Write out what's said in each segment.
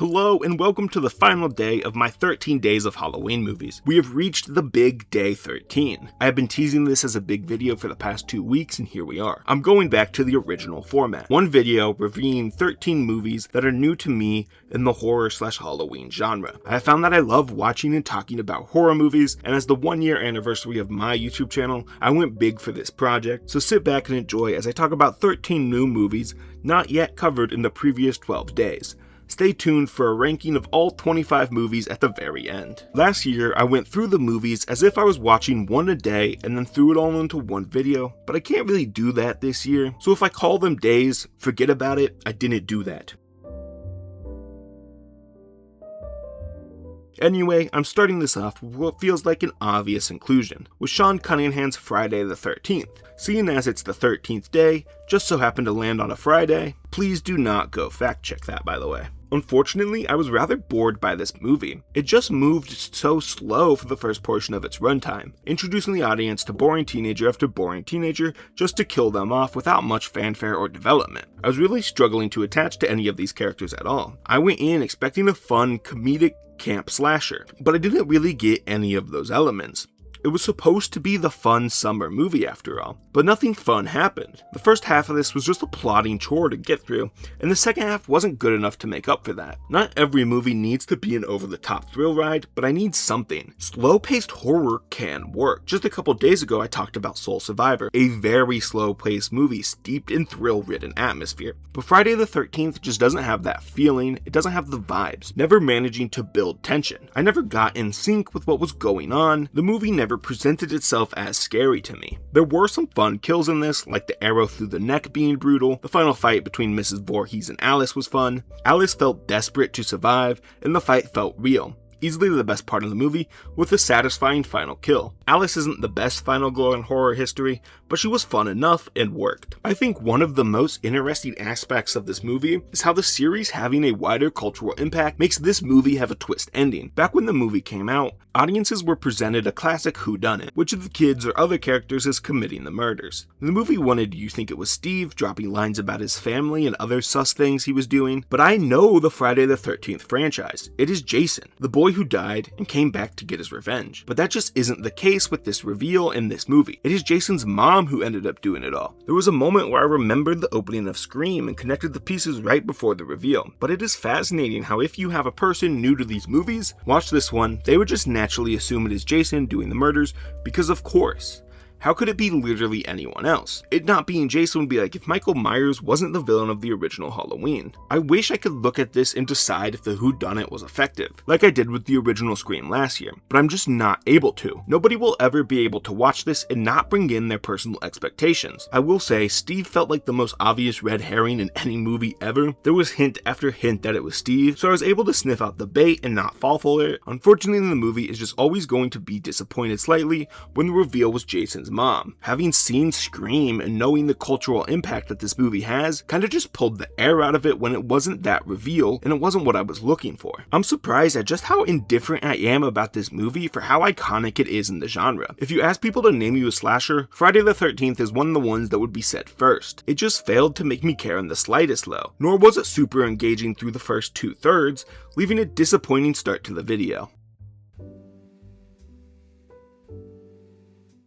Hello and welcome to the final day of my 13 days of Halloween movies. We have reached the big day 13. I have been teasing this as a big video for the past 2 weeks and here we are. I'm going back to the original format. One video reviewing 13 movies that are new to me in the horror/Halloween genre. I have found that I love watching and talking about horror movies, and as the 1-year anniversary of my YouTube channel, I went big for this project, so sit back and enjoy as I talk about 13 new movies not yet covered in the previous 12 days. Stay tuned for a ranking of all 25 movies at the very end. Last year, I went through the movies as if I was watching one a day and then threw it all into one video, but I can't really do that this year, so if I call them days, forget about it, I didn't do that. Anyway, I'm starting this off with what feels like an obvious inclusion, with Sean Cunningham's Friday the 13th. Seeing as it's the 13th day, just so happened to land on a Friday, please do not go fact check that by the way. Unfortunately, I was rather bored by this movie. It just moved so slow for the first portion of its runtime, introducing the audience to boring teenager after boring teenager just to kill them off without much fanfare or development. I was really struggling to attach to any of these characters at all. I went in expecting a fun, comedic camp slasher, but I didn't really get any of those elements. It was supposed to be the fun summer movie after all, but nothing fun happened. The first half of this was just a plodding chore to get through, and the second half wasn't good enough to make up for that. Not every movie needs to be an over-the-top thrill ride, but I need something. Slow-paced horror can work. Just a couple days ago I talked about Soul Survivor, a very slow-paced movie steeped in thrill-ridden atmosphere. But Friday the 13th just doesn't have that feeling, it doesn't have the vibes, never managing to build tension. I never got in sync with what was going on, the movie never presented itself as scary to me. There were some fun kills in this, like the arrow through the neck being brutal, the final fight between Mrs. Voorhees and Alice was fun, Alice felt desperate to survive, and the fight felt real. Easily the best part of the movie, with a satisfying final kill. Alice isn't the best final girl in horror history, but she was fun enough and worked. I think one of the most interesting aspects of this movie is how the series having a wider cultural impact makes this movie have a twist ending. Back when the movie came out, audiences were presented a classic whodunit. Which of the kids or other characters is committing the murders? The movie wanted you to think it was Steve, dropping lines about his family and other sus things he was doing, but I know the Friday the 13th franchise. It is Jason, the boy who died and came back to get his revenge. But that just isn't the case with this reveal in this movie. It is Jason's mom who ended up doing it all. There was a moment where I remembered the opening of Scream and connected the pieces right before the reveal. But it is fascinating how if you have a person new to these movies, watch this one, they would just naturally assume it is Jason doing the murders because of course. How could it be literally anyone else? It not being Jason would be like if Michael Myers wasn't the villain of the original Halloween. I wish I could look at this and decide if the whodunit was effective, like I did with the original Scream last year, but I'm just not able to. Nobody will ever be able to watch this and not bring in their personal expectations. I will say, Steve felt like the most obvious red herring in any movie ever. There was hint after hint that it was Steve, so I was able to sniff out the bait and not fall for it. Unfortunately, the movie is just always going to be disappointed slightly when the reveal was Jason's mom. Having seen Scream and knowing the cultural impact that this movie has, kinda just pulled the air out of it when it wasn't that reveal and it wasn't what I was looking for. I'm surprised at just how indifferent I am about this movie for how iconic it is in the genre. If you ask people to name you a slasher, Friday the 13th is one of the ones that would be said first. It just failed to make me care in the slightest though, nor was it super engaging through the first 2/3, leaving a disappointing start to the video.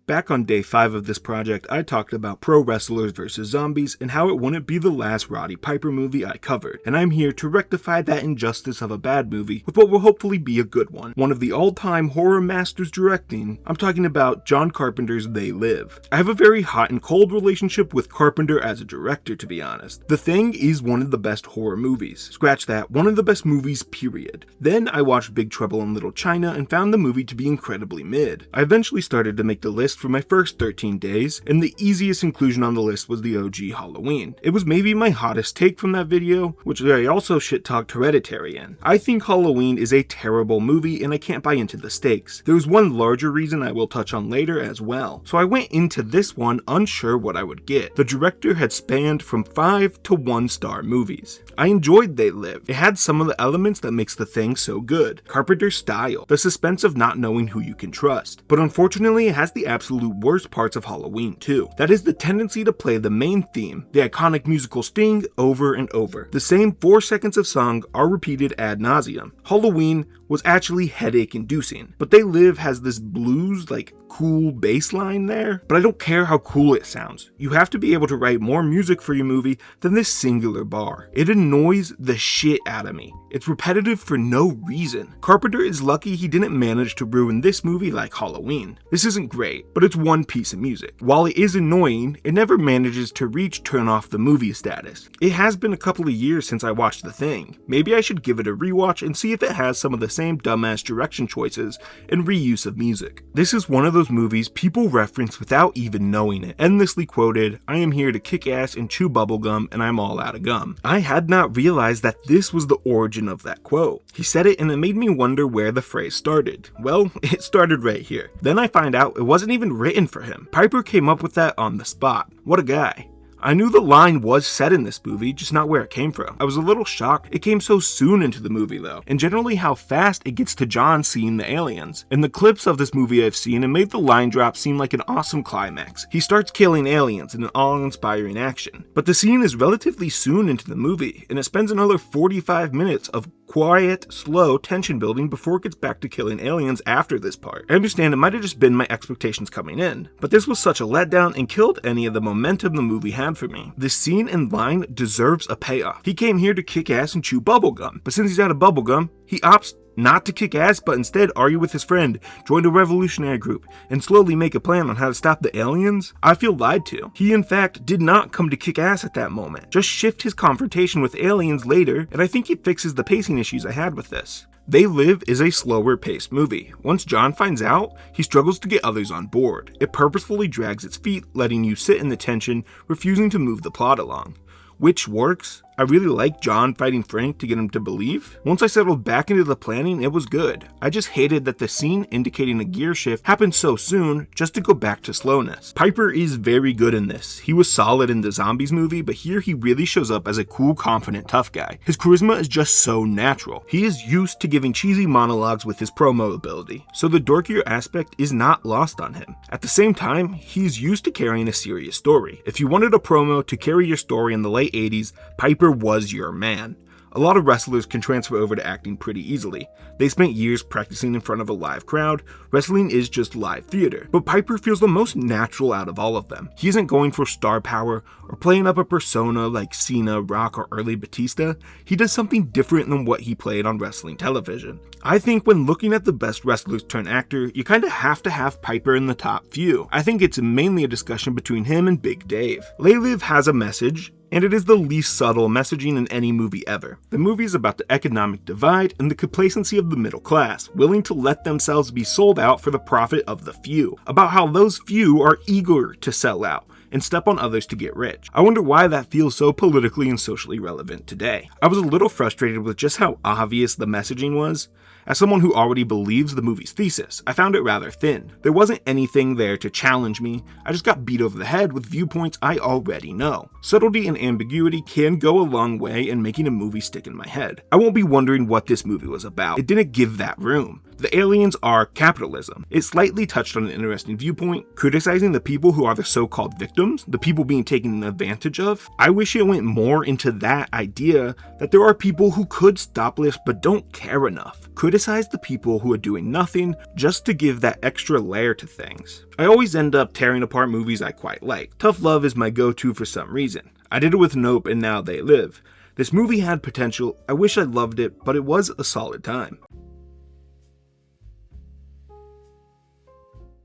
Back on day 5 of this project, I talked about pro wrestlers versus zombies and how it wouldn't be the last Roddy Piper movie I covered, and I'm here to rectify that injustice of a bad movie with what will hopefully be a good one. One of the all-time horror masters directing, I'm talking about John Carpenter's They Live. I have a very hot and cold relationship with Carpenter as a director, to be honest. The Thing is one of the best horror movies. Scratch that, one of the best movies, period. Then I watched Big Trouble in Little China and found the movie to be incredibly mid. I eventually started to make the list for my first 13 days, and the easiest inclusion on the list was the OG Halloween. It was maybe my hottest take from that video, which I also shit-talked Hereditary in. I think Halloween is a terrible movie and I can't buy into the stakes. There's one larger reason I will touch on later as well. So I went into this one unsure what I would get. The director had spanned from 5 to 1-star movies. I enjoyed They Live. It had some of the elements that makes The Thing so good. Carpenter's style, the suspense of not knowing who you can trust. But unfortunately it has the absolute absolute worst parts of Halloween too. That is the tendency to play the main theme, the iconic musical sting, over and over. The same 4 seconds of song are repeated ad nauseum. Halloween was actually headache inducing, but They Live has this blues, cool bass line there, but I don't care how cool it sounds. You have to be able to write more music for your movie than this singular bar. It annoys the shit out of me. It's repetitive for no reason. Carpenter is lucky he didn't manage to ruin this movie like Halloween. This isn't great, but it's one piece of music. While it is annoying, it never manages to reach turn off the movie status. It has been a couple of years since I watched The Thing. Maybe I should give it a rewatch and see if it has some of the same dumbass direction choices and reuse of music. This is one of those movies people reference without even knowing it. Endlessly quoted, "I am here to kick ass and chew bubblegum and I'm all out of gum." I had not realized that this was the origin of that quote. He said it and it made me wonder where the phrase started. Well, it started right here. Then I find out it wasn't even written for him. Piper came up with that on the spot. What a guy. I knew the line was said in this movie, just not where it came from. I was a little shocked it came so soon into the movie though, and generally how fast it gets to John seeing the aliens. In the clips of this movie I've seen, it made the line drop seem like an awesome climax. He starts killing aliens in an awe-inspiring action. But the scene is relatively soon into the movie, and it spends another 45 minutes of quiet, slow tension building before it gets back to killing aliens after this part. I understand it might have just been my expectations coming in, but this was such a letdown and killed any of the momentum the movie had for me. This scene and line deserves a payoff. He came here to kick ass and chew bubblegum, but since he's out of bubblegum, he opts not to kick ass, but instead argue with his friend, join a revolutionary group, and slowly make a plan on how to stop the aliens. I feel lied to. He in fact did not come to kick ass at that moment. Just shift his confrontation with aliens later, and I think he fixes the pacing issues I had with this. They Live is a slower paced movie. Once John finds out, he struggles to get others on board. It purposefully drags its feet, letting you sit in the tension, refusing to move the plot along. Which works. I really like John fighting Frank to get him to believe. Once I settled back into the planning, it was good. I just hated that the scene indicating a gear shift happened so soon just to go back to slowness. Piper is very good in this. He was solid in the Zombies movie, but here he really shows up as a cool, confident, tough guy. His charisma is just so natural. He is used to giving cheesy monologues with his promo ability, so the dorkier aspect is not lost on him. At the same time, he's used to carrying a serious story. If you wanted a promo to carry your story in the late 80s, Piper was your man. A lot of wrestlers can transfer over to acting pretty easily. They spent years practicing in front of a live crowd. Wrestling is just live theater, but Piper feels the most natural out of all of them. He isn't going for star power or playing up a persona like Cena, Rock, or early Batista. He does something different than what he played on wrestling television. I think when looking at the best wrestlers turned actor, you kinda have to have Piper in the top few. I think it's mainly a discussion between him and Big Dave. They Live has a message, and it is the least subtle messaging in any movie ever. The movie is about the economic divide and the complacency of the middle class, willing to let themselves be sold out for the profit of the few, about how those few are eager to sell out and step on others to get rich. I wonder why that feels so politically and socially relevant today. I was a little frustrated with just how obvious the messaging was. As someone who already believes the movie's thesis, I found it rather thin. There wasn't anything there to challenge me. I just got beat over the head with viewpoints I already know. Subtlety and ambiguity can go a long way in making a movie stick in my head. I won't be wondering what this movie was about. It didn't give that room. The aliens are capitalism. It slightly touched on an interesting viewpoint, criticizing the people who are the so-called victims, the people being taken advantage of. I wish it went more into that idea that there are people who could stop this but don't care enough. Criticize the people who are doing nothing just to give that extra layer to things. I always end up tearing apart movies I quite like. Tough Love is my go-to for some reason. I did it with Nope and Now They Live. This movie had potential. I wish I loved it, but it was a solid time.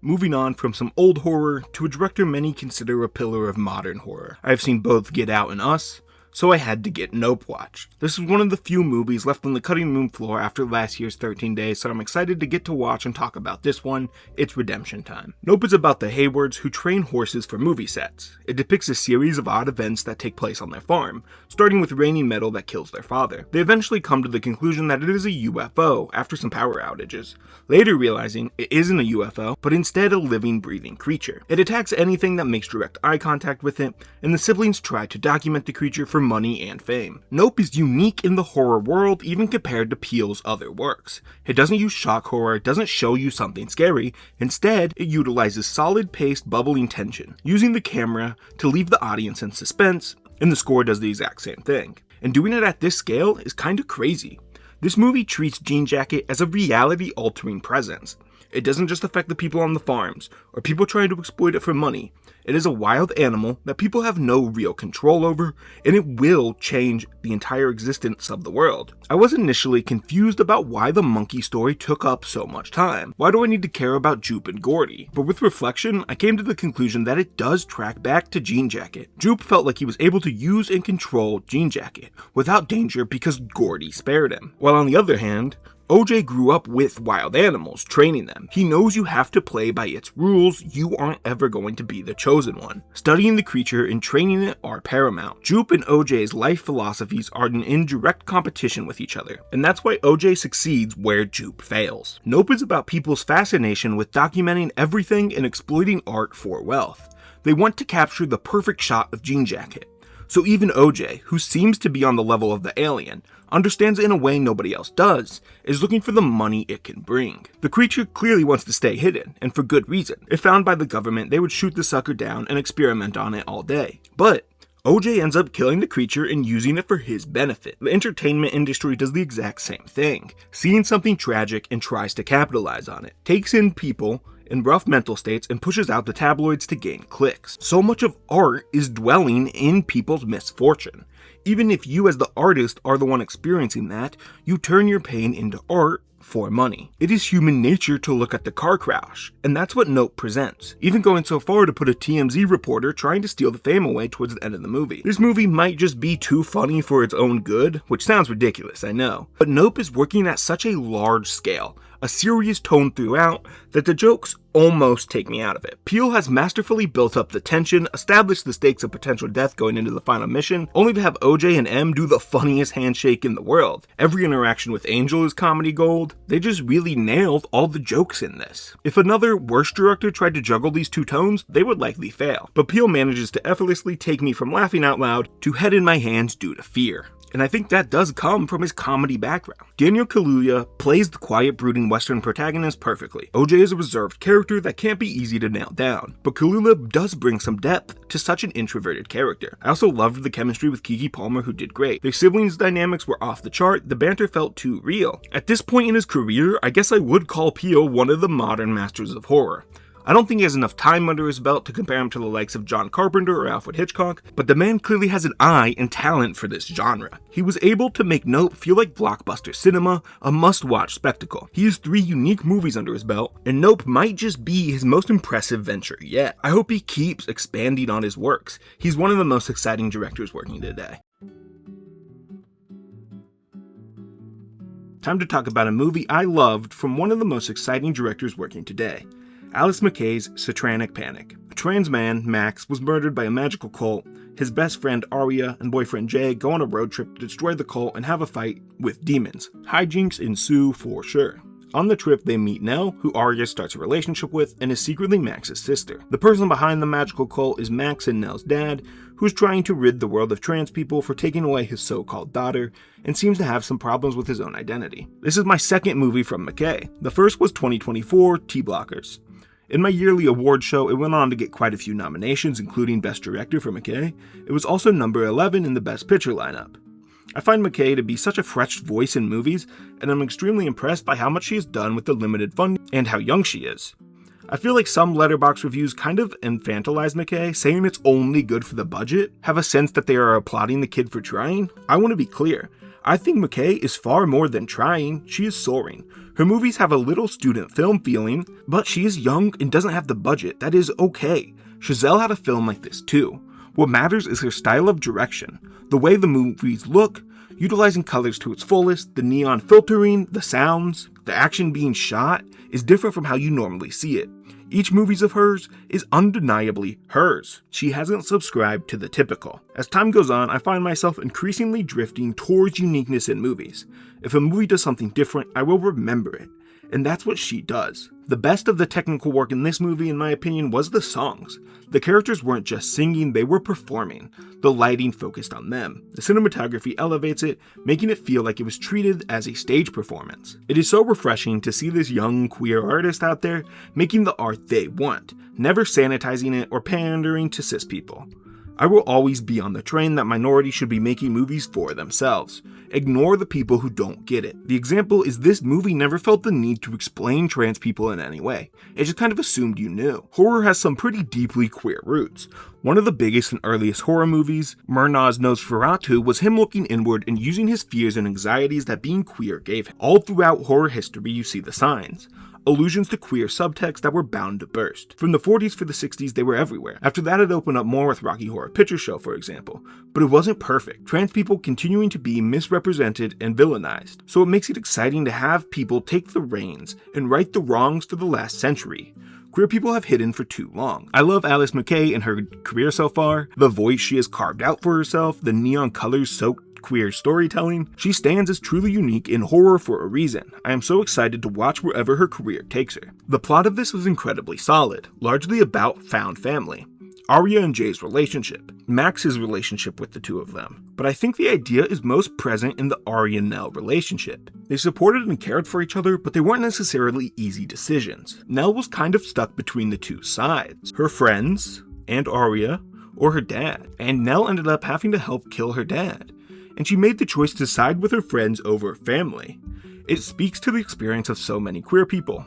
Moving on from some old horror to a director many consider a pillar of modern horror. I've seen both Get Out and Us, so I had to get Nope watched. This is one of the few movies left on the cutting room floor after last year's 13 Days, so I'm excited to get to watch and talk about this one. It's redemption time. Nope is about the Haywards who train horses for movie sets. It depicts a series of odd events that take place on their farm, starting with raining metal that kills their father. They eventually come to the conclusion that it is a UFO after some power outages, later realizing it isn't a UFO, but instead a living, breathing creature. It attacks anything that makes direct eye contact with it, and the siblings try to document the creature for money and fame. Nope is unique in the horror world even compared to Peele's other works. It doesn't use shock horror, it doesn't show you something scary, instead it utilizes solid-paced bubbling tension, using the camera to leave the audience in suspense, and the score does the exact same thing. And doing it at this scale is kinda crazy. This movie treats Jean Jacket as a reality-altering presence. It doesn't just affect the people on the farms, or people trying to exploit it for money. It is a wild animal that people have no real control over, and it will change the entire existence of the world. I was initially confused about why the monkey story took up so much time. Why do I need to care about Jupe and Gordy? But with reflection, I came to the conclusion that it does track back to Jean Jacket. Jupe felt like he was able to use and control Jean Jacket without danger because Gordy spared him. While on the other hand, OJ grew up with wild animals, training them. He knows you have to play by its rules, you aren't ever going to be the chosen one. Studying the creature and training it are paramount. Jupe and OJ's life philosophies are in direct competition with each other, and that's why OJ succeeds where Jupe fails. Nope is about people's fascination with documenting everything and exploiting art for wealth. They want to capture the perfect shot of Jean Jacket. So even OJ, who seems to be on the level of the alien, understands in a way nobody else does, is looking for the money it can bring. The creature clearly wants to stay hidden, and for good reason. If found by the government, they would shoot the sucker down and experiment on it all day. But OJ ends up killing the creature and using it for his benefit. The entertainment industry does the exact same thing, seeing something tragic and tries to capitalize on it. Takes in people in rough mental states and pushes out the tabloids to gain clicks. So much of art is dwelling in people's misfortune. Even if you as the artist are the one experiencing that, you turn your pain into art for money. It is human nature to look at the car crash, and that's what Nope presents, even going so far to put a TMZ reporter trying to steal the fame away towards the end of the movie. This movie might just be too funny for its own good, which sounds ridiculous, I know, but Nope is working at such a large scale, a serious tone throughout, that the jokes almost take me out of it. Peele has masterfully built up the tension, established the stakes of potential death going into the final mission, only to have OJ and M do the funniest handshake in the world. Every interaction with Angel is comedy gold. They just really nailed all the jokes in this. If another worse director tried to juggle these two tones, they would likely fail. But Peele manages to effortlessly take me from laughing out loud to head in my hands due to fear. And I think that does come from his comedy background. Daniel Kaluuya plays the quiet, brooding Western protagonist perfectly. OJ is a reserved character that can't be easy to nail down, but Kaluuya does bring some depth to such an introverted character. I also loved the chemistry with Keke Palmer, who did great. Their siblings' dynamics were off the chart, the banter felt too real. At this point in his career, I guess I would call Peele one of the modern masters of horror. I don't think he has enough time under his belt to compare him to the likes of John Carpenter or Alfred Hitchcock, but the man clearly has an eye and talent for this genre. He was able to make Nope feel like blockbuster cinema, a must-watch spectacle. He has 3 unique movies under his belt, and Nope might just be his most impressive venture yet. I hope he keeps expanding on his works. He's one of the most exciting directors working today. Time to talk about a movie I loved from one of the most exciting directors working today. Alice McKay's Satranic Panic. A trans man, Max, was murdered by a magical cult. His best friend Arya and boyfriend Jay go on a road trip to destroy the cult and have a fight with demons. Hijinks ensue for sure. On the trip, they meet Nell, who Arya starts a relationship with and is secretly Max's sister. The person behind the magical cult is Max and Nell's dad, who's trying to rid the world of trans people for taking away his so-called daughter, and seems to have some problems with his own identity. This is my second movie from McKay. The first was 2024 T-Blockers. In my yearly award show, it went on to get quite a few nominations, including Best Director for McKay. It was also number 11 in the Best Picture lineup. I find McKay to be such a fresh voice in movies, and I'm extremely impressed by how much she has done with the limited funding and how young she is. I feel like some Letterboxd reviews kind of infantilize McKay, saying it's only good for the budget, have a sense that they are applauding the kid for trying. I want to be clear. I think McKay is far more than trying, she is soaring. Her movies have a little student film feeling, but she is young and doesn't have the budget. That is okay. Chazelle had a film like this too. What matters is her style of direction, the way the movies look, utilizing colors to its fullest, the neon filtering, the sounds, the action being shot is different from how you normally see it. Each movie of hers is undeniably hers. She hasn't subscribed to the typical. As time goes on, I find myself increasingly drifting towards uniqueness in movies. If a movie does something different, I will remember it. and that's what she does. The best of the technical work in this movie, in my opinion, was the songs. The characters weren't just singing, they were performing. The lighting focused on them. The cinematography elevates it, making it feel like it was treated as a stage performance. It is so refreshing to see this young queer artist out there making the art they want, never sanitizing it or pandering to cis people. I will always be on the train that minorities should be making movies for themselves. Ignore the people who don't get it. The example is this movie never felt the need to explain trans people in any way. It just kind of assumed you knew. Horror has some pretty deeply queer roots. One of the biggest and earliest horror movies, Murnau's Nosferatu, was him looking inward and using his fears and anxieties that being queer gave him. All throughout horror history you see the signs. Allusions to queer subtext that were bound to burst. From the 40s for the 60s, they were everywhere. After that, it opened up more with Rocky Horror Picture Show, for example. But it wasn't perfect. Trans people continuing to be misrepresented and villainized. So it makes it exciting to have people take the reins and right the wrongs for the last century. Queer people have hidden for too long. I love Alice McKay and her career so far, the voice she has carved out for herself, the neon colors soaked queer storytelling. She stands as truly unique in horror for a reason. I am so excited to watch wherever her career takes her. The plot of this was incredibly solid, largely about found family. Arya and Jay's relationship, Max's relationship with the two of them. But I think the idea is most present in the Arya-Nell relationship. They supported and cared for each other, but they weren't necessarily easy decisions. Nell was kind of stuck between the two sides. Her friends, and Arya, or her dad. And Nell ended up having to help kill her dad. And she made the choice to side with her friends over family. It speaks to the experience of so many queer people.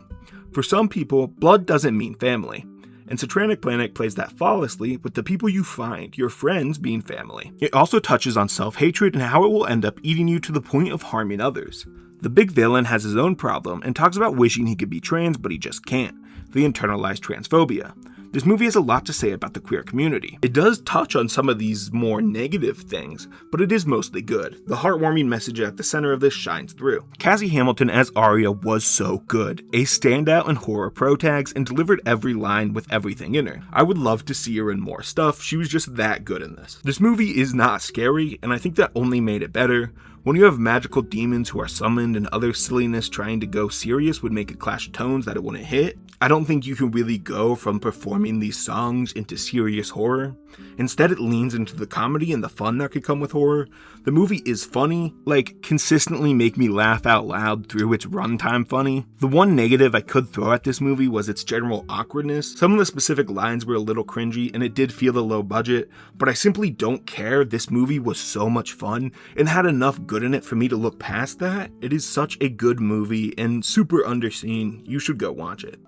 For some people, blood doesn't mean family, and Satranic Panic plays that flawlessly with the people you find, your friends, being family. It also touches on self-hatred and how it will end up eating you to the point of harming others. The big villain has his own problem and talks about wishing he could be trans but he just can't, the internalized transphobia. This movie has a lot to say about the queer community. It does touch on some of these more negative things, but it is mostly good. The heartwarming message at the center of this shines through. Cassie Hamilton as Arya was so good, a standout in horror protags and delivered every line with everything in her. I would love to see her in more stuff, she was just that good in this. This movie is not scary, and I think that only made it better. When you have magical demons who are summoned and other silliness trying to go serious would make a clash of tones that it wouldn't hit, I don't think you can really go from performing these songs into serious horror. Instead, it leans into the comedy and the fun that could come with horror. The movie is funny, like consistently make me laugh out loud through its runtime funny. The one negative I could throw at this movie was its general awkwardness. Some of the specific lines were a little cringy and it did feel a low budget, but I simply don't care. This movie was so much fun and had enough good in it for me to look past that. It is such a good movie and super underseen. You should go watch it.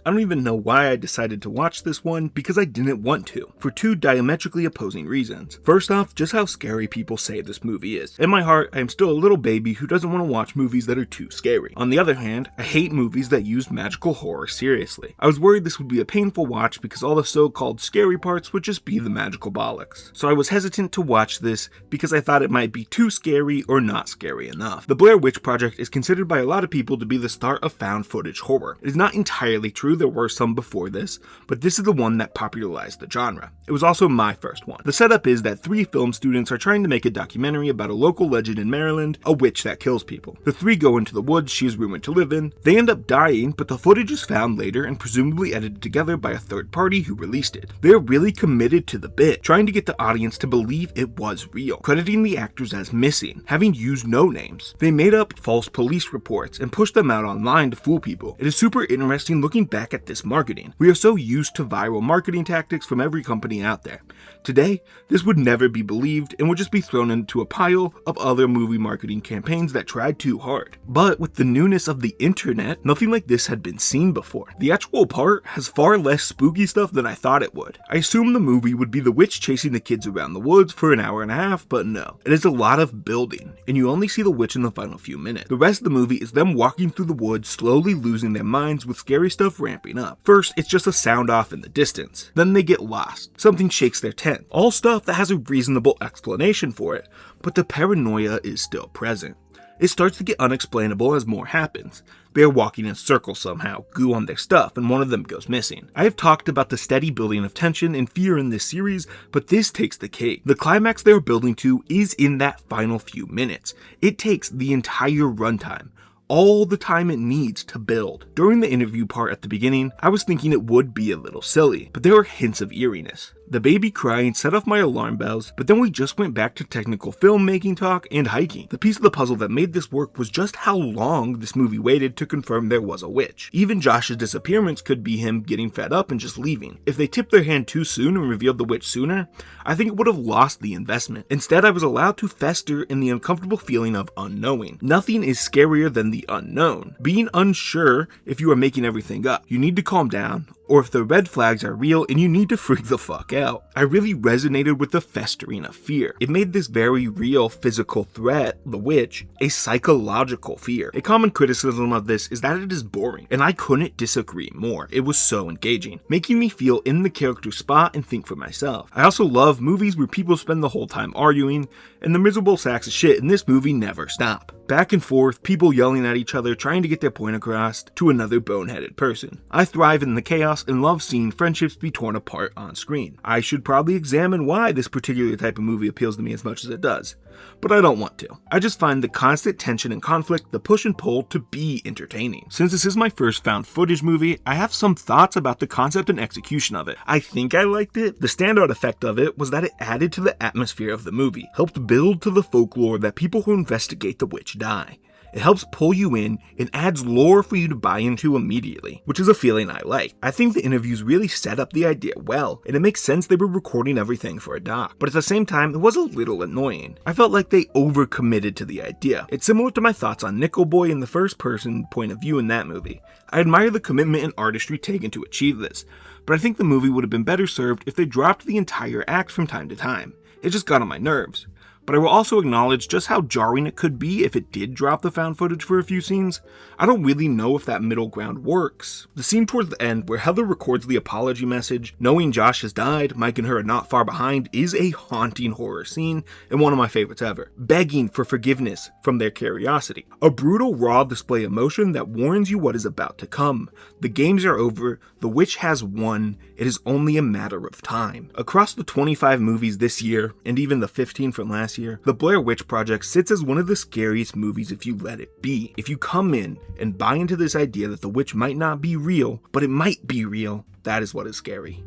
I don't even know why I decided to watch this one, because I didn't want to, for two diametrically opposing reasons. First off, just how scary people say this movie is. In my heart, I am still a little baby who doesn't want to watch movies that are too scary. On the other hand, I hate movies that use magical horror seriously. I was worried this would be a painful watch because all the so-called scary parts would just be the magical bollocks. So I was hesitant to watch this because I thought it might be too scary or not scary enough. The Blair Witch Project is considered by a lot of people to be the start of found footage horror. It is not entirely true. There were some before this, but this is the one that popularized the genre. It was also my first one. The setup is that three film students are trying to make a documentary about a local legend in Maryland, a witch that kills people. The three go into the woods she is rumored to live in. They end up dying, but the footage is found later and presumably edited together by a third party who released it. They're really committed to the bit, trying to get the audience to believe it was real, crediting the actors as missing, having used no names. They made up false police reports and pushed them out online to fool people. It is super interesting looking back at this marketing. We are so used to viral marketing tactics from every company out there. Today, this would never be believed and would just be thrown into a pile of other movie marketing campaigns that tried too hard. But with the newness of the internet, nothing like this had been seen before. The actual part has far less spooky stuff than I thought it would. I assumed the movie would be the witch chasing the kids around the woods for an hour and a half, but no. It is a lot of building, and you only see the witch in the final few minutes. The rest of the movie is them walking through the woods, slowly losing their minds with scary stuff ramping up. First, it's just a sound off in the distance. Then they get lost. Something shakes their tent. All stuff that has a reasonable explanation for it, but the paranoia is still present. It starts to get unexplainable as more happens. They're walking in circles somehow, goo on their stuff, and one of them goes missing. I have talked about the steady building of tension and fear in this series, but this takes the cake. The climax they're building to is in that final few minutes. It takes the entire runtime. All the time it needs to build. During the interview part at the beginning, I was thinking it would be a little silly, but there were hints of eeriness. The baby crying set off my alarm bells, but then we just went back to technical filmmaking talk and hiking. The piece of the puzzle that made this work was just how long this movie waited to confirm there was a witch. Even Josh's disappearance could be him getting fed up and just leaving. If they tipped their hand too soon and revealed the witch sooner, I think it would have lost the investment. Instead, I was allowed to fester in the uncomfortable feeling of unknowing. Nothing is scarier than the unknown. Being unsure if you are making everything up. You need to calm down, or if the red flags are real and you need to freak the fuck out. I really resonated with the festering of fear. It made this very real physical threat, the witch, a psychological fear. A common criticism of this is that it is boring, and I couldn't disagree more. It was so engaging, making me feel in the character's spot and think for myself. I also love movies where people spend the whole time arguing, and the miserable sacks of shit in this movie never stop. Back and forth, people yelling at each other, trying to get their point across to another boneheaded person. I thrive in the chaos and love seeing friendships be torn apart on screen. I should probably examine why this particular type of movie appeals to me as much as it does, but I don't want to. I just find the constant tension and conflict, the push and pull, to be entertaining. Since this is my first found footage movie, I have some thoughts about the concept and execution of it. I think I liked it. The standout effect of it was that it added to the atmosphere of the movie, helped build to the folklore that people who investigate the witch die. It helps pull you in and adds lore for you to buy into immediately, which is a feeling I like. I think the interviews really set up the idea well, and it makes sense they were recording everything for a doc, but at the same time, it was a little annoying. I felt like they overcommitted to the idea. It's similar to my thoughts on Nickel Boy in the first person point of view in that movie. I admire the commitment and artistry taken to achieve this, but I think the movie would have been better served if they dropped the entire act from time to time. It just got on my nerves. But I will also acknowledge just how jarring it could be if it did drop the found footage for a few scenes. I don't really know if that middle ground works. The scene towards the end where Heather records the apology message, knowing Josh has died, Mike and her are not far behind, is a haunting horror scene and one of my favorites ever. Begging for forgiveness from their curiosity. A brutal, raw display of emotion that warns you what is about to come. The games are over, the witch has won, it is only a matter of time. Across the 25 movies this year, and even the 15 from last year, the Blair Witch Project sits as one of the scariest movies if you let it be. If you come in and buy into this idea that the witch might not be real, but it might be real, that is what is scary.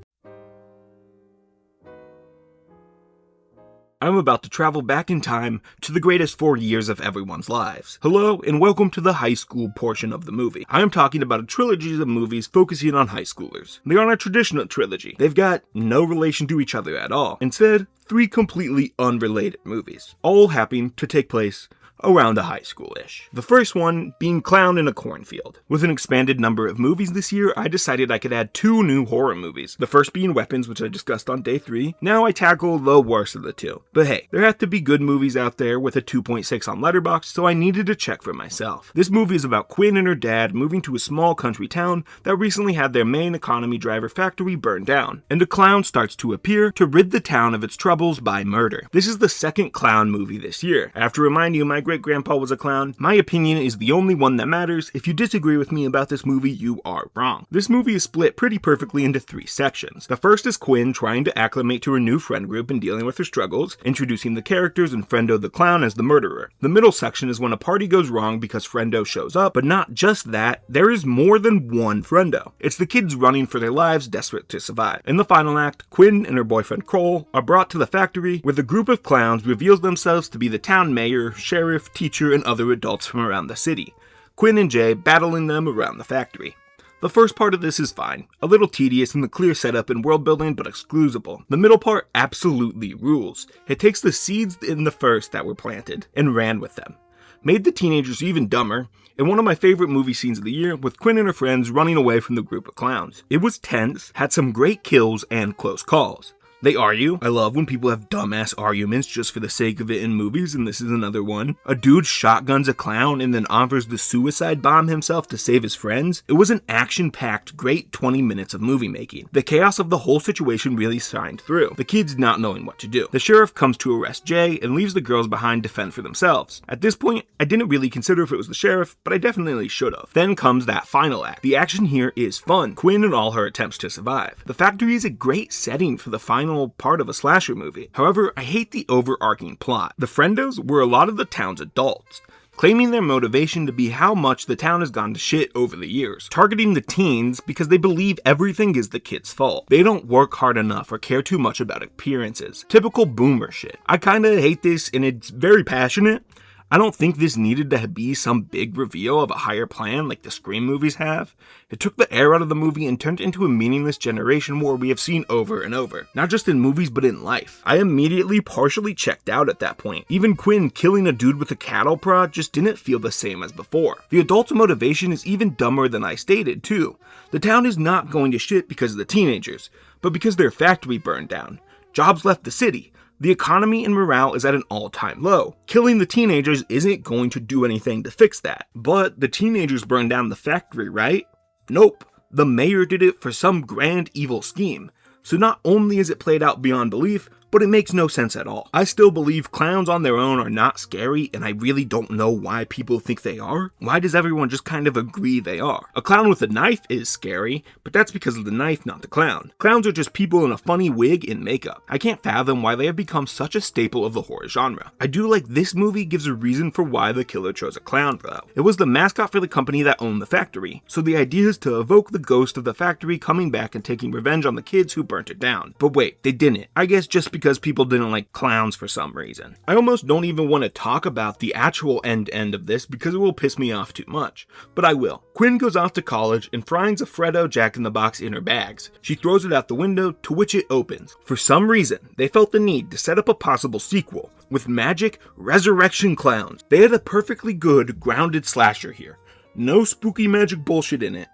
I'm about to travel back in time to the greatest 4 years of everyone's lives. Hello, and welcome to the high school portion of the movie. I am talking about a trilogy of movies focusing on high schoolers. They aren't a traditional trilogy. They've got no relation to each other at all. Instead, 3 completely unrelated movies, all happening to take place around a high school-ish. The first one being Clown in a Cornfield. With an expanded number of movies this year, I decided I could add 2 new horror movies. The first being Weapons, which I discussed on day 3. Now I tackle the worst of the 2. But hey, there have to be good movies out there with a 2.6 on Letterboxd, so I needed to check for myself. This movie is about Quinn and her dad moving to a small country town that recently had their main economy driver factory burned down, and a clown starts to appear to rid the town of its troubles by murder. This is the second clown movie this year. I have to remind you, my great-grandpa was a clown. My opinion is the only one that matters. If you disagree with me about this movie, you are wrong. This movie is split pretty perfectly into 3 sections. The first is Quinn trying to acclimate to her new friend group and dealing with her struggles, introducing the characters and Frendo the clown as the murderer. The middle section is when a party goes wrong because Frendo shows up, but not just that, there is more than one Frendo. It's the kids running for their lives, desperate to survive. In the final act, Quinn and her boyfriend Cole are brought to the factory where the group of clowns reveals themselves to be the town mayor, sheriff, teacher, and other adults from around the city. Quinn and Jay battling them around the factory. The first part of this is fine, a little tedious in the clear setup and world building, but excusable. The middle part absolutely rules. It takes the seeds in the first that were planted and ran with them. Made the teenagers even dumber, and one of my favorite movie scenes of the year with Quinn and her friends running away from the group of clowns. It was tense, had some great kills and close calls. They argue. I love when people have dumbass arguments just for the sake of it in movies, and this is another one. A dude shotguns a clown and then offers to suicide bomb himself to save his friends. It was an action-packed, great 20 minutes of movie making. The chaos of the whole situation really shined through. The kids not knowing what to do. The sheriff comes to arrest Jay and leaves the girls behind to fend for themselves. At this point, I didn't really consider if it was the sheriff, but I definitely should have. Then comes that final act. The action here is fun. Quinn and all her attempts to survive. The factory is a great setting for the final part of a slasher movie. However, I hate the overarching plot. The friendos were a lot of the town's adults, claiming their motivation to be how much the town has gone to shit over the years, targeting the teens because they believe everything is the kids' fault. They don't work hard enough or care too much about appearances. Typical boomer shit. I kinda hate this, and it's very passionate. I don't think this needed to be some big reveal of a higher plan like the Scream movies have. It took the air out of the movie and turned into a meaningless generation war we have seen over and over. Not just in movies, but in life. I immediately partially checked out at that point. Even Quinn killing a dude with a cattle prod just didn't feel the same as before. The adult's motivation is even dumber than I stated too. The town is not going to shit because of the teenagers, but because their factory burned down. Jobs left the city. The economy and morale is at an all-time low. Killing the teenagers isn't going to do anything to fix that. But the teenagers burned down the factory, right? Nope. The mayor did it for some grand evil scheme. So not only is it played out beyond belief, but it makes no sense at all. I still believe clowns on their own are not scary, and I really don't know why people think they are. Why does everyone just kind of agree they are? A clown with a knife is scary, but that's because of the knife, not the clown. Clowns are just people in a funny wig and makeup. I can't fathom why they have become such a staple of the horror genre. I do like this movie gives a reason for why the killer chose a clown though. It was the mascot for the company that owned the factory, so the idea is to evoke the ghost of the factory coming back and taking revenge on the kids who burnt it down. But wait, they didn't. I guess just because people didn't like clowns for some reason. I almost don't even want to talk about the actual end of this because it will piss me off too much, but I will. Quinn goes off to college and finds a Freddo Jack-in-the-Box in her bags. She throws it out the window, to which it opens. For some reason, they felt the need to set up a possible sequel with magic resurrection clowns. They had a perfectly good, grounded slasher here. No spooky magic bullshit in it.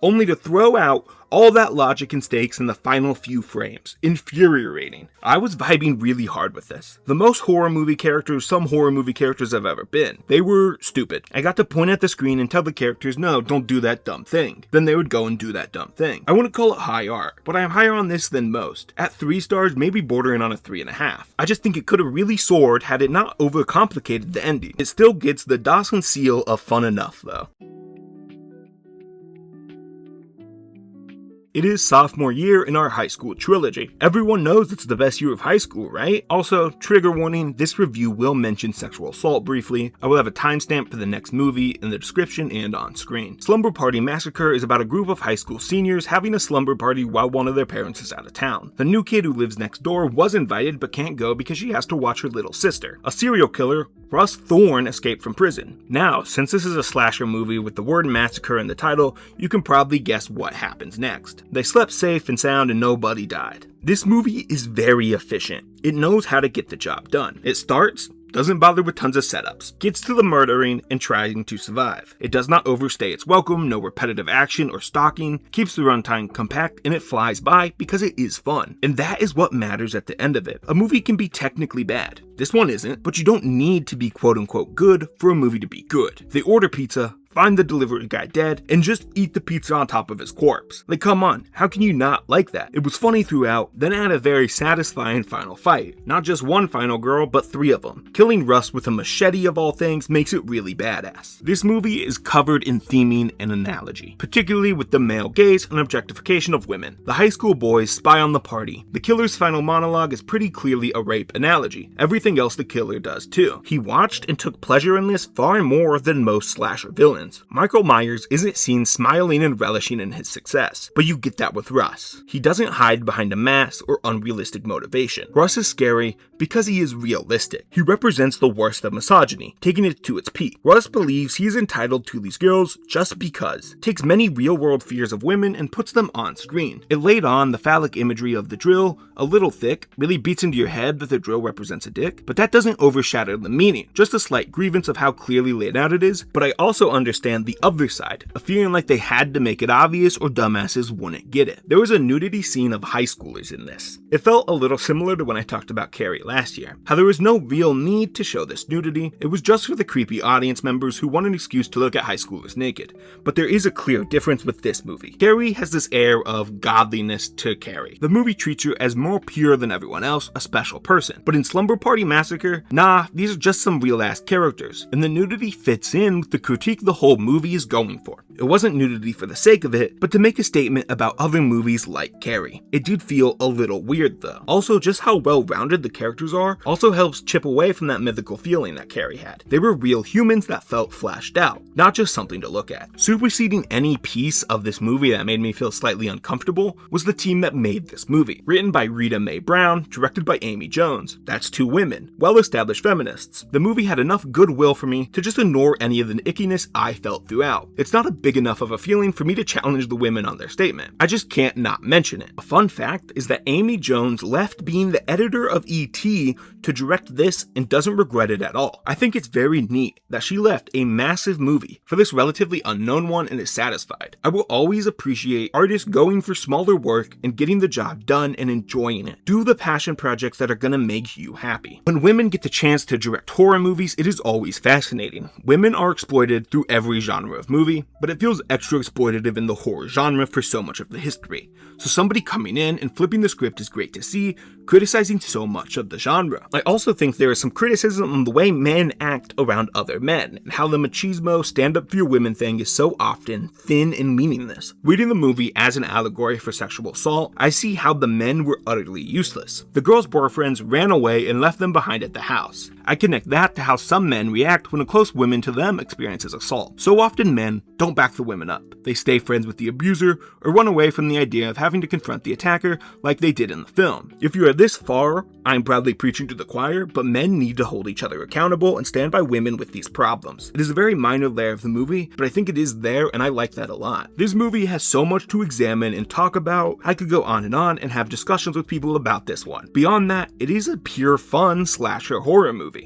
Only to throw out all that logic and stakes in the final few frames. Infuriating. I was vibing really hard with this. The most horror movie characters some horror movie characters have ever been. They were stupid. I got to point at the screen and tell the characters, no, don't do that dumb thing. Then they would go and do that dumb thing. I wouldn't call it high art, but I am higher on this than most. At 3 stars, maybe bordering on a 3.5. I just think it could have really soared had it not overcomplicated the ending. It still gets the Dawson seal of fun enough though. It is sophomore year in our high school trilogy. Everyone knows it's the best year of high school, right? Also, trigger warning, this review will mention sexual assault briefly. I will have a timestamp for the next movie in the description and on screen. Slumber Party Massacre is about a group of high school seniors having a slumber party while one of their parents is out of town. The new kid who lives next door was invited but can't go because she has to watch her little sister. A serial killer, Russ Thorne, escaped from prison. Now, since this is a slasher movie with the word massacre in the title, you can probably guess what happens next. They slept safe and sound and nobody died. This movie is very efficient. It knows how to get the job done. It starts, doesn't bother with tons of setups, gets to the murdering and trying to survive. It does not overstay its welcome, no repetitive action or stalking, keeps the runtime compact, and it flies by because it is fun. And that is what matters at the end of it. A movie can be technically bad. This one isn't, but you don't need to be quote unquote good for a movie to be good. They order pizza, find the delivery guy dead, and just eat the pizza on top of his corpse. Like, come on, how can you not like that? It was funny throughout, then had a very satisfying final fight. Not just one final girl, but 3 of them. Killing Russ with a machete of all things makes it really badass. This movie is covered in theming and analogy, particularly with the male gaze and objectification of women. The high school boys spy on the party. The killer's final monologue is pretty clearly a rape analogy. Everything else the killer does too. He watched and took pleasure in this far more than most slasher villains. Michael Myers isn't seen smiling and relishing in his success, but you get that with Russ. He doesn't hide behind a mask or unrealistic motivation. Russ is scary, because he is realistic. He represents the worst of misogyny, taking it to its peak. Russ believes he is entitled to these girls just because. Takes many real-world fears of women and puts them on screen. It laid on the phallic imagery of the drill a little thick, really beats into your head that the drill represents a dick, but that doesn't overshadow the meaning. Just a slight grievance of how clearly laid out it is, but I also understand the other side, a feeling like they had to make it obvious or dumbasses wouldn't get it. There was a nudity scene of high schoolers in this. It felt a little similar to when I talked about Carrie last year, how there was no real need to show this nudity, it was just for the creepy audience members who want an excuse to look at high schoolers naked. But there is a clear difference with this movie. Carrie has this air of godliness to Carrie. The movie treats her as more pure than everyone else, a special person. But in Slumber Party Massacre, nah, these are just some real ass characters, and the nudity fits in with the critique the whole movie is going for. It wasn't nudity for the sake of it, but to make a statement about other movies like Carrie. It did feel a little weird though. Also, just how well-rounded the characters are also helps chip away from that mythical feeling that Carrie had. They were real humans that felt fleshed out, not just something to look at. Superseding any piece of this movie that made me feel slightly uncomfortable was the team that made this movie. Written by Rita Mae Brown, directed by Amy Jones. That's two women, well-established feminists. The movie had enough goodwill for me to just ignore any of the ickiness I felt throughout. It's not a big enough of a feeling for me to challenge the women on their statement. I just can't not mention it. A fun fact is that Amy Jones left being the editor of E.T. to direct this and doesn't regret it at all. I think it's very neat that she left a massive movie for this relatively unknown one and is satisfied. I will always appreciate artists going for smaller work and getting the job done and enjoying it. Do the passion projects that are gonna make you happy. When women get the chance to direct horror movies, it is always fascinating. Women are exploited through every genre of movie, but it feels extra exploitative in the horror genre for so much of the history. So somebody coming in and flipping the script is great to see, criticizing so much of the genre. I also think there is some criticism on the way men act around other men, and how the machismo stand-up for your women thing is so often thin and meaningless. Reading the movie as an allegory for sexual assault, I see how the men were utterly useless. The girls' boyfriends ran away and left them behind at the house. I connect that to how some men react when a close woman to them experiences assault. So often men don't back the women up. They stay friends with the abuser or run away from the idea of having to confront the attacker like they did in the film. If you are this far, I'm proudly preaching to the choir, but men need to hold each other accountable and stand by women with these problems. It is a very minor layer of the movie, but I think it is there and I like that a lot. This movie has so much to examine and talk about. I could go on and have discussions with people about this one. Beyond that, it is a pure fun slasher horror movie.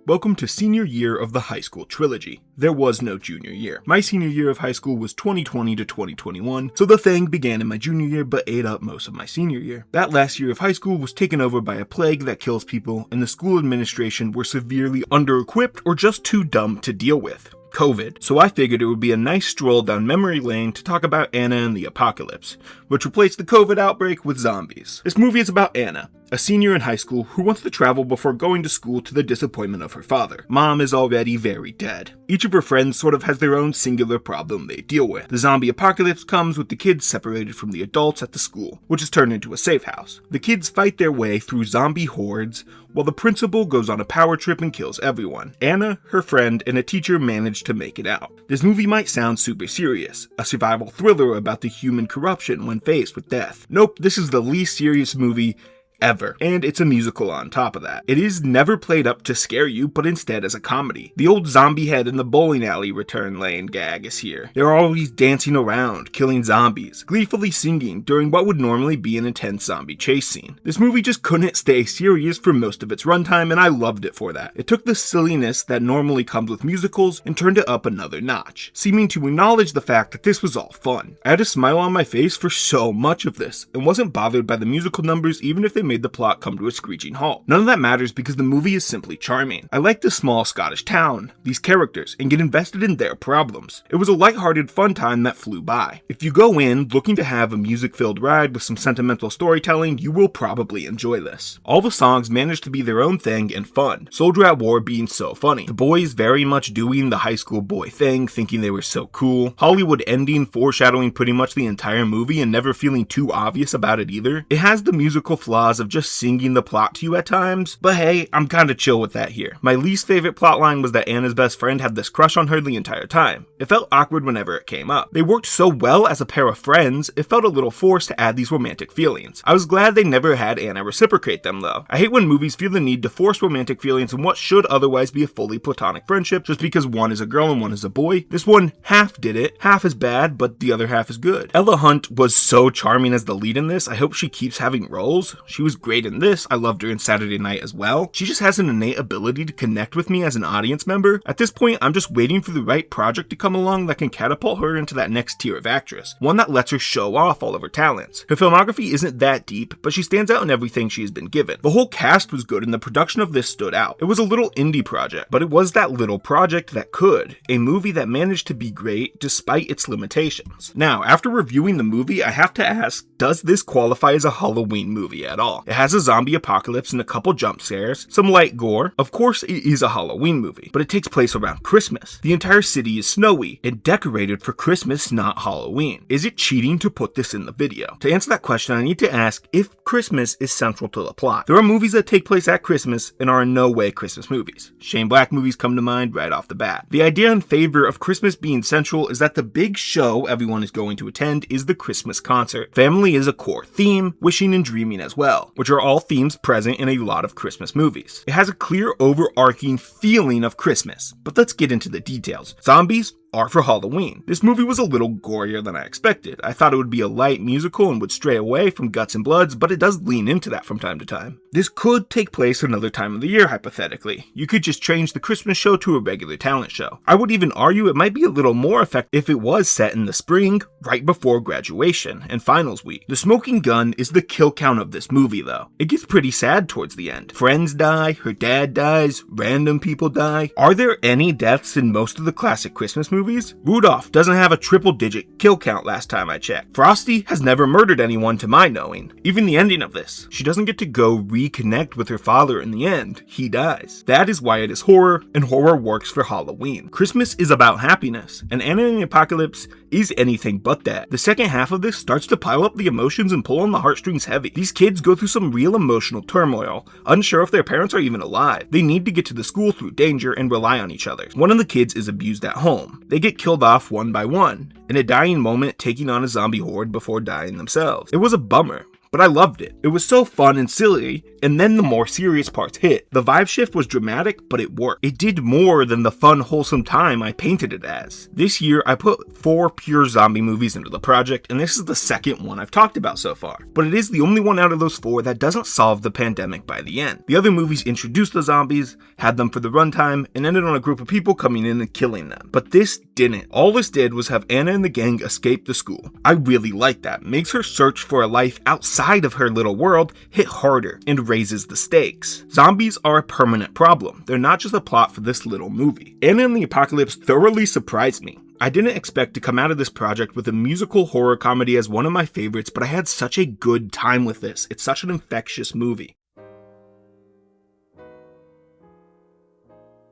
Welcome to senior year of the high school trilogy. There was no junior year. My senior year of high school was 2020 to 2021, so the thing began in my junior year but ate up most of my senior year. That last year of high school was taken over by a plague that kills people, and the school administration were severely under-equipped or just too dumb to deal with. COVID, so I figured it would be a nice stroll down memory lane to talk about Anna and the Apocalypse, which replaced the COVID outbreak with zombies. This movie is about Anna, a senior in high school who wants to travel before going to school to the disappointment of her father. Mom is already very dead. Each of her friends sort of has their own singular problem they deal with. The zombie apocalypse comes with the kids separated from the adults at the school, which is turned into a safe house. The kids fight their way through zombie hordes, while the principal goes on a power trip and kills everyone. Anna, her friend, and a teacher manage to make it out. This movie might sound super serious, a survival thriller about the human corruption when faced with death. Nope, this is the least serious movie ever. And it's a musical on top of that. It is never played up to scare you, but instead as a comedy. The old zombie head in the bowling alley return lane gag is here. They're always dancing around, killing zombies, gleefully singing during what would normally be an intense zombie chase scene. This movie just couldn't stay serious for most of its runtime, and I loved it for that. It took the silliness that normally comes with musicals and turned it up another notch, seeming to acknowledge the fact that this was all fun. I had a smile on my face for so much of this, and wasn't bothered by the musical numbers even if they made the plot come to a screeching halt. None of that matters because the movie is simply charming. I like the small Scottish town, these characters, and get invested in their problems. It was a lighthearted fun time that flew by. If you go in looking to have a music-filled ride with some sentimental storytelling, you will probably enjoy this. All the songs manage to be their own thing and fun, Soldier at War being so funny. The boys very much doing the high school boy thing, thinking they were so cool. Hollywood ending foreshadowing pretty much the entire movie and never feeling too obvious about it either. It has the musical flaws flaws of just singing the plot to you at times, but hey, I'm kinda chill with that here. My least favorite plotline was that Anna's best friend had this crush on her the entire time. It felt awkward whenever it came up. They worked so well as a pair of friends, it felt a little forced to add these romantic feelings. I was glad they never had Anna reciprocate them though. I hate when movies feel the need to force romantic feelings in what should otherwise be a fully platonic friendship just because one is a girl and one is a boy. This one half did it. Half is bad, but the other half is good. Ella Hunt was so charming as the lead in this. I hope she keeps having roles. She was great in this. I loved her in Saturday Night as well. She just has an innate ability to connect with me as an audience member. At this point, I'm just waiting for the right project to come along that can catapult her into that next tier of actress. One that lets her show off all of her talents. Her filmography isn't that deep, but she stands out in everything she has been given. The whole cast was good and the production of this stood out. It was a little indie project, but it was that little project that could. A movie that managed to be great despite its limitations. Now, after reviewing the movie, I have to ask, does this qualify as a Halloween movie at all? It has a zombie apocalypse and a couple jump scares, some light gore. Of course, it is a Halloween movie, but it takes place around Christmas. The entire city is snowy and decorated for Christmas, not Halloween. Is it cheating to put this in the video? To answer that question, I need to ask if Christmas is central to the plot. There are movies that take place at Christmas and are in no way Christmas movies. Shane Black movies come to mind right off the bat. The idea in favor of Christmas being central is that the big show everyone is going to attend is the Christmas concert. Family is a core theme, wishing and dreaming as well, which are all themes present in a lot of Christmas movies. It has a clear overarching feeling of Christmas, but let's get into the details. Zombies are for Halloween. This movie was a little gorier than I expected. I thought it would be a light musical and would stray away from guts and bloods, but it does lean into that from time to time. This could take place another time of the year, hypothetically. You could just change the Christmas show to a regular talent show. I would even argue it might be a little more effective if it was set in the spring, right before graduation and finals week. The smoking gun is the kill count of this movie though. It gets pretty sad towards the end. Friends die, her dad dies, random people die. Are there any deaths in most of the classic Christmas movies? Rudolph doesn't have a triple-digit kill count last time I checked. Frosty has never murdered anyone to my knowing. Even the ending of this, she doesn't get to go reconnect with her father in the end. He dies. That is why it is horror, and horror works for Halloween. Christmas is about happiness, and Anna and the Apocalypse is anything but that. The second half of this starts to pile up the emotions and pull on the heartstrings heavy. These kids go through some real emotional turmoil, unsure if their parents are even alive. They need to get to the school through danger and rely on each other. One of the kids is abused at home. They get killed off one by one, in a dying moment taking on a zombie horde before dying themselves. It was a bummer, but I loved it. It was so fun and silly, and then the more serious parts hit. The vibe shift was dramatic, but it worked. It did more than the fun, wholesome time I painted it as. This year, I put 4 pure zombie movies into the project, and this is the second one I've talked about so far. But it is the only one out of those 4 that doesn't solve the pandemic by the end. The other movies introduced the zombies, had them for the runtime, and ended on a group of people coming in and killing them. But this didn't. All this did was have Anna and the gang escape the school. I really like that. Makes her search for a life outside of her little world hit harder and raises the stakes. Zombies are a permanent problem. They're not just a plot for this little movie. Anna and the Apocalypse thoroughly surprised me. I didn't expect to come out of this project with a musical horror comedy as one of my favorites, but I had such a good time with this. It's such an infectious movie.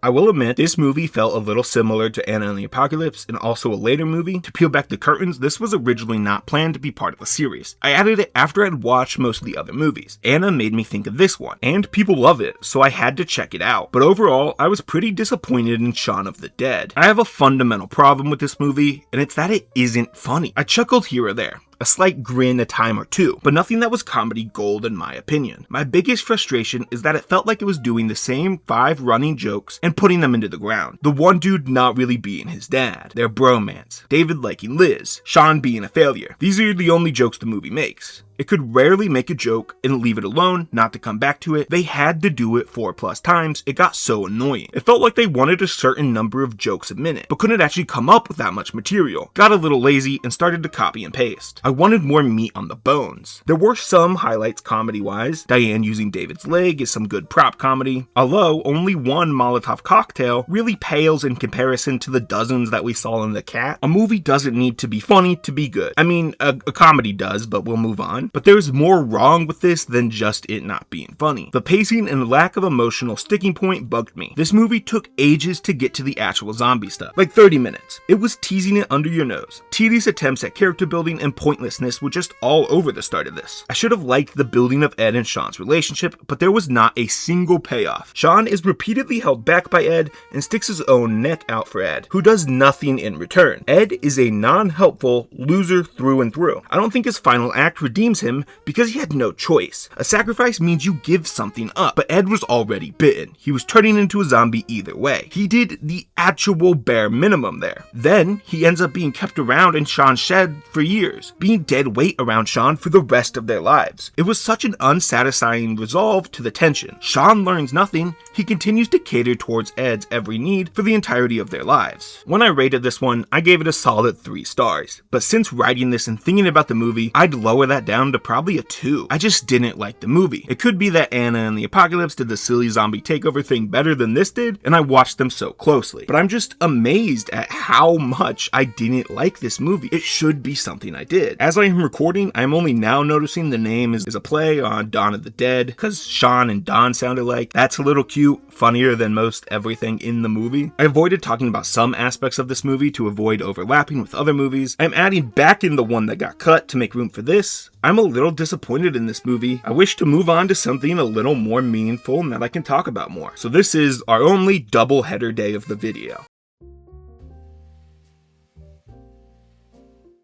I will admit, this movie felt a little similar to Anna and the Apocalypse, and also a later movie. To peel back the curtains, this was originally not planned to be part of the series. I added it after I'd watched most of the other movies. Anna made me think of this one, and people love it, so I had to check it out. But overall, I was pretty disappointed in Shaun of the Dead. I have a fundamental problem with this movie, and it's that it isn't funny. I chuckled here or there, a slight grin a time or two, but nothing that was comedy gold in my opinion. My biggest frustration is that it felt like it was doing the same 5 running jokes and putting them into the ground. The one dude not really being his dad, their bromance, David liking Liz, Shaun being a failure. These are the only jokes the movie makes. It could rarely make a joke and leave it alone, not to come back to it. They had to do it 4+ times. It got so annoying. It felt like they wanted a certain number of jokes a minute, but couldn't actually come up with that much material. Got a little lazy and started to copy and paste. I wanted more meat on the bones. There were some highlights comedy-wise. Diane using David's leg is some good prop comedy, although only one Molotov cocktail really pales in comparison to the dozens that we saw in The Cat. A movie doesn't need to be funny to be good. I mean, a comedy does, but we'll move on. but there's more wrong with this than just it not being funny. The pacing and lack of emotional sticking point bugged me. This movie took ages to get to the actual zombie stuff, like 30 minutes. It was teasing it under your nose. Tedious attempts at character building and pointlessness were just all over the start of this. I should have liked the building of Ed and Shaun's relationship, but there was not a single payoff. Shaun is repeatedly held back by Ed and sticks his own neck out for Ed, who does nothing in return. Ed is a non-helpful loser through and through. I don't think his final act redeems him because he had no choice. A sacrifice means you give something up, but Ed was already bitten. He was turning into a zombie either way. He did the actual bare minimum there. Then he ends up being kept around in Shaun's shed for years, being dead weight around Shaun for the rest of their lives. It was such an unsatisfying resolve to the tension. Shaun learns nothing. He continues to cater towards Ed's every need for the entirety of their lives. When I rated this one, I gave it a solid 3 stars, but since writing this and thinking about the movie, I'd lower that down to probably a 2. I just didn't like the movie. It could be that Anna and the Apocalypse did the silly zombie takeover thing better than this did, and I watched them so closely. But I'm just amazed at how much I didn't like this movie. It should be something I did. As I am recording, I'm only now noticing the name is a play on Dawn of the Dead, because Shaun and Dawn sound alike. That's a little cute, funnier than most everything in the movie. I avoided talking about some aspects of this movie to avoid overlapping with other movies. I'm adding back in the one that got cut to make room for this. I'm a little disappointed in this movie. I wish to move on to something a little more meaningful and that I can talk about more. So this is our only double header day of the video.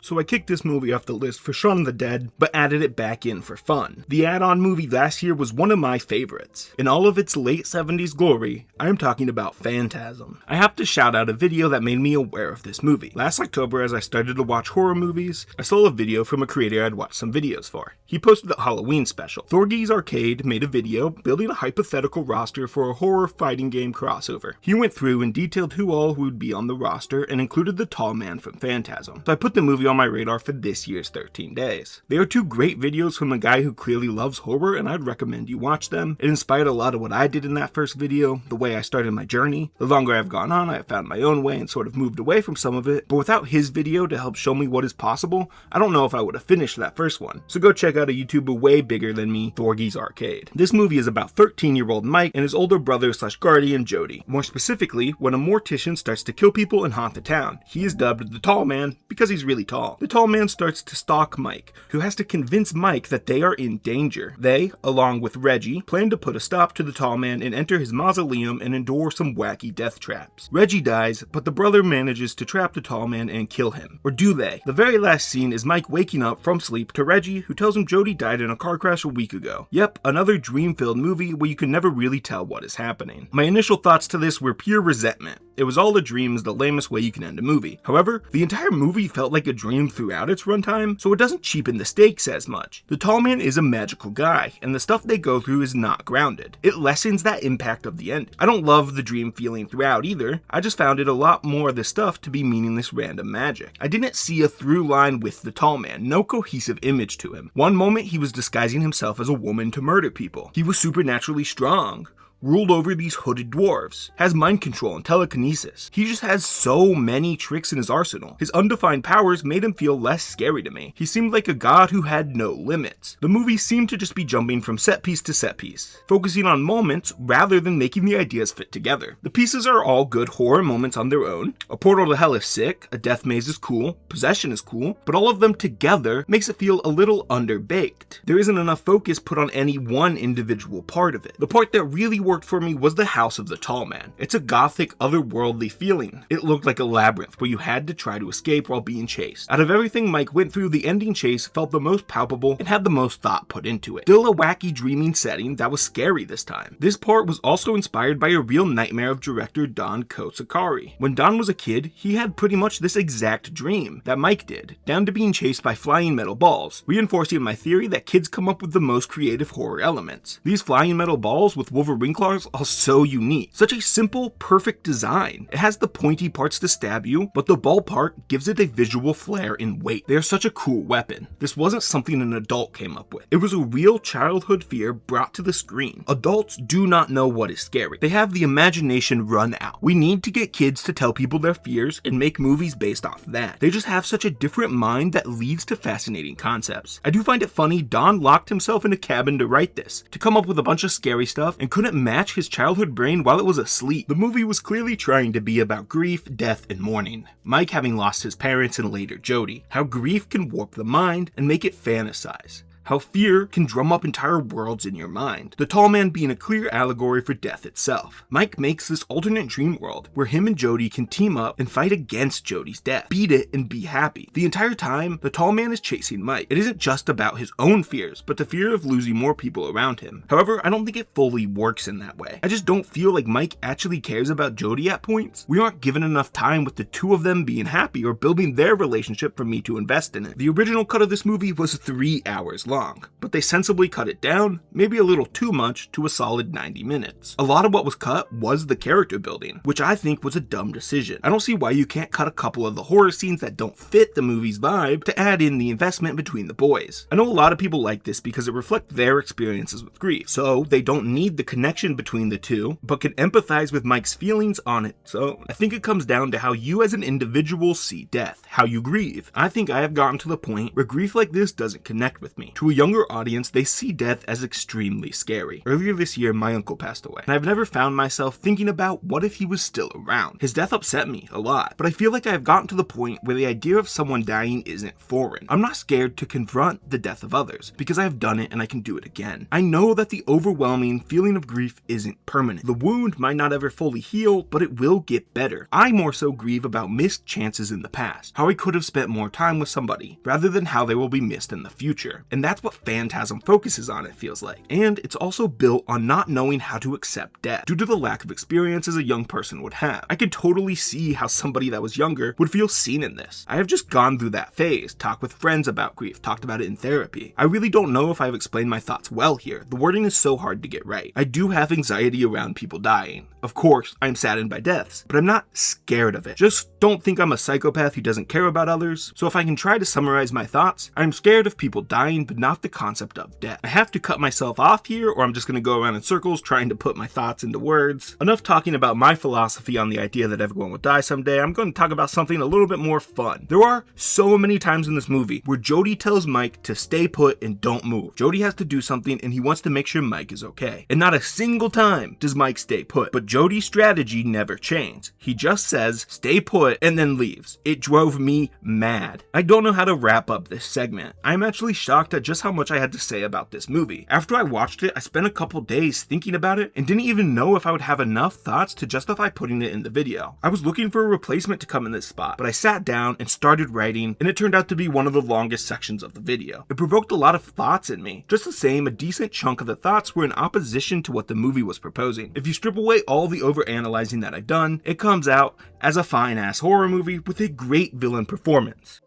So I kicked this movie off the list for Shaun of the Dead, but added it back in for fun. The add-on movie last year was one of my favorites. In all of its late 70s glory, I am talking about Phantasm. I have to shout out a video that made me aware of this movie. Last October, as I started to watch horror movies, I saw a video from a creator I'd watched some videos for. He posted a Halloween special. Thorgy's Arcade made a video building a hypothetical roster for a horror fighting game crossover. He went through and detailed who all would be on the roster and included the tall man from Phantasm. So I put the movie on my radar for this year's 13 days. They are 2 great videos from a guy who clearly loves horror, and I'd recommend you watch them. It inspired a lot of what I did in that first video, the way I started my journey. The longer I've gone on, I've found my own way and sort of moved away from some of it, but without his video to help show me what is possible, I don't know if I would have finished that first one. So go check out a YouTuber way bigger than me, Thorgy's Arcade. This movie is about 13-year-old Mike and his older brother / guardian Jody. More specifically, when a mortician starts to kill people and haunt the town. He is dubbed the Tall Man because he's really tall. The tall man starts to stalk Mike, who has to convince Mike that they are in danger. They, along with Reggie, plan to put a stop to the tall man and enter his mausoleum and endure some wacky death traps. Reggie dies, but the brother manages to trap the tall man and kill him. Or do they? The very last scene is Mike waking up from sleep to Reggie, who tells him Jody died in a car crash a week ago. Yep, another dream-filled movie where you can never really tell what is happening. My initial thoughts to this were pure resentment. It was all a dream is the lamest way you can end a movie. However, the entire movie felt like a dream throughout its runtime, so it doesn't cheapen the stakes as much. The tall man is a magical guy, and the stuff they go through is not grounded. It lessens that impact of the end. I don't love the dream feeling throughout either. I just found it a lot more of this stuff to be meaningless random magic. I didn't see a through line with the tall man, no cohesive image to him. One moment he was disguising himself as a woman to murder people. He was supernaturally strong, ruled over these hooded dwarves, has mind control and telekinesis. He just has so many tricks in his arsenal. His undefined powers made him feel less scary to me. He seemed like a god who had no limits. The movie seemed to just be jumping from set piece to set piece, focusing on moments rather than making the ideas fit together. The pieces are all good horror moments on their own. A portal to hell is sick, a death maze is cool, possession is cool, but all of them together makes it feel a little underbaked. There isn't enough focus put on any one individual part of it. The part that really worked for me was the House of the Tall Man. It's a gothic, otherworldly feeling. It looked like a labyrinth where you had to try to escape while being chased. Out of everything Mike went through, the ending chase felt the most palpable and had the most thought put into it. Still a wacky, dreaming setting that was scary this time. This part was also inspired by a real nightmare of director Don Kotsakari. When Don was a kid, he had pretty much this exact dream that Mike did, down to being chased by flying metal balls, reinforcing my theory that kids come up with the most creative horror elements. These flying metal balls with Wolverine claws are so unique. Such a simple, perfect design. It has the pointy parts to stab you, but the ball part gives it a visual flair and weight. They are such a cool weapon. This wasn't something an adult came up with. It was a real childhood fear brought to the screen. Adults do not know what is scary. They have the imagination run out. We need to get kids to tell people their fears and make movies based off that. They just have such a different mind that leads to fascinating concepts. I do find it funny Don locked himself in a cabin to write this, to come up with a bunch of scary stuff, and couldn't match his childhood brain while it was asleep. The movie was clearly trying to be about grief, death, and mourning. Mike having lost his parents and later Jody. How grief can warp the mind and make it fantasize. How fear can drum up entire worlds in your mind. The tall man being a clear allegory for death itself. Mike makes this alternate dream world where him and Jody can team up and fight against Jody's death. Beat it and be happy. The entire time, the tall man is chasing Mike. It isn't just about his own fears, but the fear of losing more people around him. However, I don't think it fully works in that way. I just don't feel like Mike actually cares about Jody at points. We aren't given enough time with the two of them being happy or building their relationship for me to invest in it. The original cut of this movie was 3 hours long. But they sensibly cut it down, maybe a little too much, to a solid 90 minutes. A lot of what was cut was the character building, which I think was a dumb decision. I don't see why you can't cut a couple of the horror scenes that don't fit the movie's vibe to add in the investment between the boys. I know a lot of people like this because it reflects their experiences with grief, so they don't need the connection between the two, but can empathize with Mike's feelings on its own. I think it comes down to how you as an individual see death, how you grieve. I think I have gotten to the point where grief like this doesn't connect with me. To a younger audience, they see death as extremely scary. Earlier this year, my uncle passed away, and I've never found myself thinking about what if he was still around. His death upset me a lot, but I feel like I have gotten to the point where the idea of someone dying isn't foreign. I'm not scared to confront the death of others, because I have done it and I can do it again. I know that the overwhelming feeling of grief isn't permanent. The wound might not ever fully heal, but it will get better. I more so grieve about missed chances in the past, how I could have spent more time with somebody, rather than how they will be missed in the future. And that's what Phantasm focuses on, it feels like. And it's also built on not knowing how to accept death, due to the lack of experience as a young person would have. I could totally see how somebody that was younger would feel seen in this. I have just gone through that phase, talked with friends about grief, talked about it in therapy. I really don't know if I've explained my thoughts well here. The wording is so hard to get right. I do have anxiety around people dying. Of course, I'm saddened by deaths, but I'm not scared of it. Just don't think I'm a psychopath who doesn't care about others. So if I can try to summarize my thoughts, I'm scared of people dying, but not the concept of death. I have to cut myself off here, or I'm just going to go around in circles trying to put my thoughts into words. Enough talking about my philosophy on the idea that everyone will die someday. I'm going to talk about something a little bit more fun. There are so many times in this movie where Jody tells Mike to stay put and don't move. Jody has to do something and he wants to make sure Mike is okay. And not a single time does Mike stay put, but Jody's strategy never changed. He just says, stay put, and then leaves. It drove me mad. I don't know how to wrap up this segment. I'm actually shocked at just how much I had to say about this movie. After I watched it, I spent a couple days thinking about it and didn't even know if I would have enough thoughts to justify putting it in the video. I was looking for a replacement to come in this spot, but I sat down and started writing, and it turned out to be one of the longest sections of the video. It provoked a lot of thoughts in me. Just the same, a decent chunk of the thoughts were in opposition to what the movie was proposing. If you strip away all the overanalyzing that I've done, it comes out as a fine-ass horror movie with a great villain performance.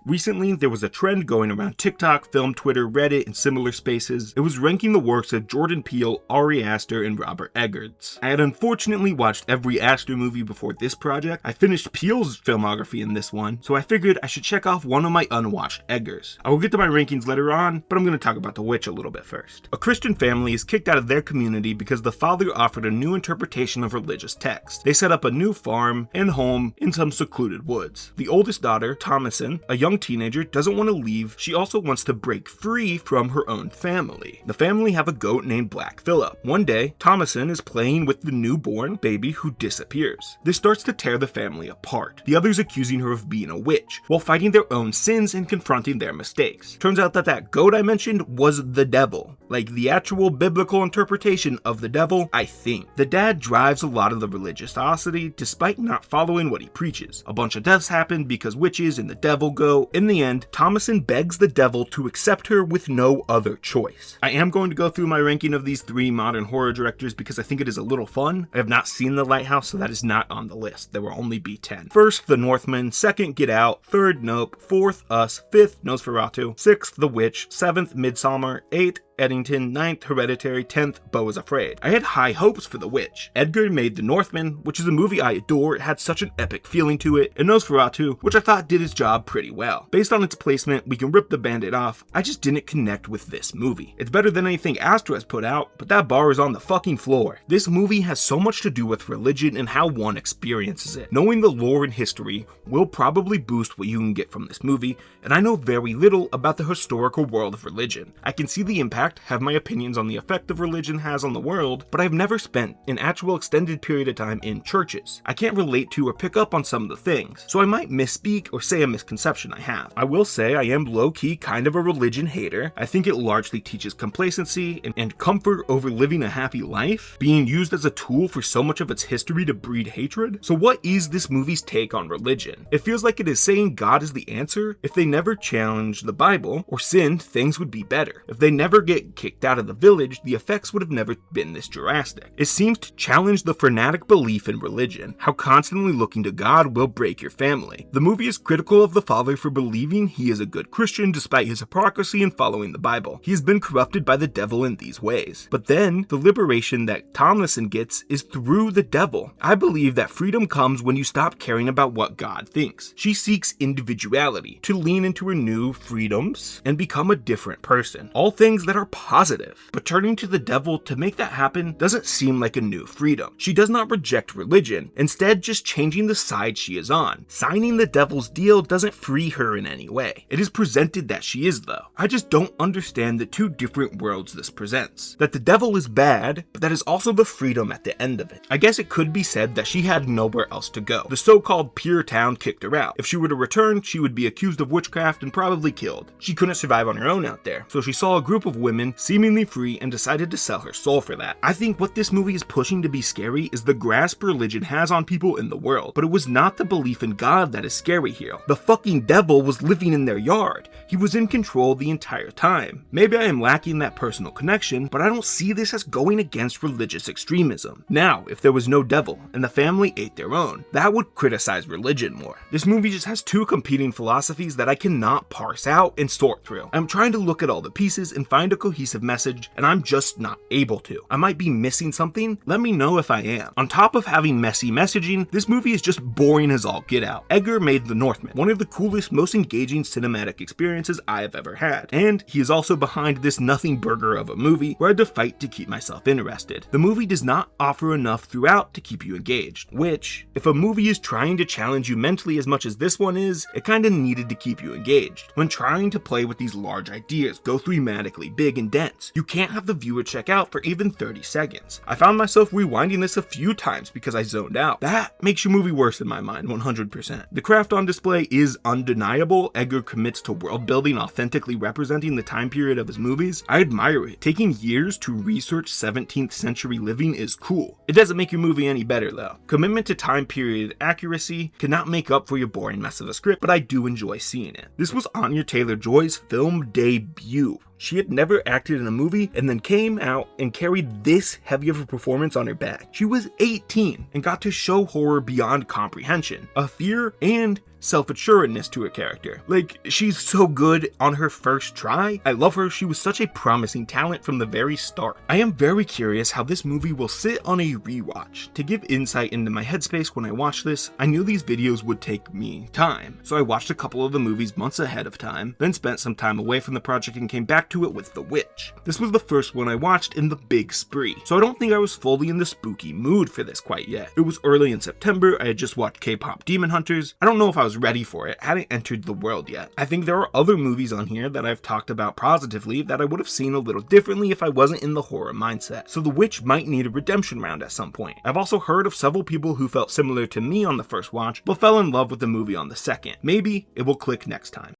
Recently, there was a trend going around TikTok, film, Twitter, Reddit, and similar spaces. It was ranking the works of Jordan Peele, Ari Aster, and Robert Eggers. I had unfortunately watched every Aster movie before this project. I finished Peele's filmography in this one, so I figured I should check off one of my unwatched Eggers. I will get to my rankings later on, but I'm going to talk about The Witch a little bit first. A Christian family is kicked out of their community because the father offered a new interpretation of religious texts. They set up a new farm and home in some secluded woods. The oldest daughter, Thomason, a young teenager, doesn't want to leave. She also wants to break free from her own family. The family have a goat named Black Phillip. One day, Thomason is playing with the newborn baby who disappears. This starts to tear the family apart, the others accusing her of being a witch, while fighting their own sins and confronting their mistakes. Turns out that goat I mentioned was the devil, like the actual biblical interpretation of the devil, I think. The dad drives a lot of the religiosity despite not following what he preaches. A bunch of deaths happen because witches and the devil go. In the end, Thomason begs the devil to accept her with no other choice. I am going to go through my ranking of these 3 modern horror directors because I think it is a little fun. I have not seen The Lighthouse, so that is not on the list. There will only be 10. First, The Northman. Second, Get Out. Third, Nope. Fourth, Us. Fifth, Nosferatu. Sixth, The Witch. Seventh, Midsommar. 8th, Eddington, 9th, Hereditary, 10th, Beau is Afraid. I had high hopes for The Witch. Edgar made The Northman, which is a movie I adore. It had such an epic feeling to it, and Nosferatu, which I thought did its job pretty well. Based on its placement, we can rip the band-aid off. I just didn't connect with this movie. It's better than anything Astra has put out, but that bar is on the fucking floor. This movie has so much to do with religion and how one experiences it. Knowing the lore and history will probably boost what you can get from this movie, and I know very little about the historical world of religion. I can see the impact, have my opinions on the effect of religion has on the world, but I've never spent an actual extended period of time in churches. I can't relate to or pick up on some of the things, so I might misspeak or say a misconception I have. I will say I am low-key kind of a religion hater. I think it largely teaches complacency and comfort over living a happy life, being used as a tool for so much of its history to breed hatred. So what is this movie's take on religion? It feels like it is saying God is the answer. If they never challenged the Bible or sinned, things would be better. If they never get kicked out of the village, the effects would have never been this drastic. It seems to challenge the fanatic belief in religion, how constantly looking to God will break your family. The movie is critical of the father for believing he is a good Christian despite his hypocrisy in following the Bible. He has been corrupted by the devil in these ways. But then, the liberation that Tomlinson gets is through the devil. I believe that freedom comes when you stop caring about what God thinks. She seeks individuality, to lean into her new freedoms and become a different person. All things that are positive. But turning to the devil to make that happen doesn't seem like a new freedom. She does not reject religion, instead just changing the side she is on. Signing the devil's deal doesn't free her in any way. It is presented that she is though. I just don't understand the two different worlds this presents. That the devil is bad, but that is also the freedom at the end of it. I guess it could be said that she had nowhere else to go. The so-called pure town kicked her out. If she were to return, she would be accused of witchcraft and probably killed. She couldn't survive on her own out there, so she saw a group of women seemingly free and decided to sell her soul for that. I think what this movie is pushing to be scary is the grasp religion has on people in the world, but it was not the belief in God that is scary here. The fucking devil was living in their yard. He was in control the entire time. Maybe I am lacking that personal connection, but I don't see this as going against religious extremism. Now, if there was no devil and the family ate their own, that would criticize religion more. This movie just has two competing philosophies that I cannot parse out and sort through. I'm trying to look at all the pieces and find a cohesive message, and I'm just not able to. I might be missing something. Let me know if I am. On top of having messy messaging, this movie is just boring as all get out. Edgar made The Northman, one of the coolest, most engaging cinematic experiences I have ever had, and he is also behind this nothing burger of a movie where I had to fight to keep myself interested. The movie does not offer enough throughout to keep you engaged, which, if a movie is trying to challenge you mentally as much as this one is, it kinda needed to keep you engaged. When trying to play with these large ideas, go thematically big and dense, you can't have the viewer check out for even 30 seconds. I found myself rewinding this a few times because I zoned out. That makes your movie worse in my mind, 100%. The craft on display is undeniable. Edgar commits to world building, authentically representing the time period of his movies. I admire it. Taking years to research 17th century living is cool. It doesn't make your movie any better though. Commitment to time period accuracy cannot make up for your boring mess of a script, but I do enjoy seeing it. This was Anya Taylor-Joy's film debut. She had never acted in a movie and then came out and carried this heavy of a performance on her back. She was 18 and got to show horror beyond comprehension, a fear and self-assuredness to her character. Like, she's so good on her first try. I love her. She was such a promising talent from the very start. I am very curious how this movie will sit on a rewatch. To give insight into my headspace when I watched this, I knew these videos would take me time, so I watched a couple of the movies months ahead of time, then spent some time away from the project and came back to it with The Witch. This was the first one I watched in the big spree, so I don't think I was fully in the spooky mood for this quite yet. It was early in September. I had just watched K-pop Demon Hunters. I don't know if I was ready for it, hadn't entered the world yet. I think there are other movies on here that I've talked about positively that I would have seen a little differently if I wasn't in the horror mindset, so The Witch might need a redemption round at some point. I've also heard of several people who felt similar to me on the first watch, but fell in love with the movie on the second. Maybe it will click next time.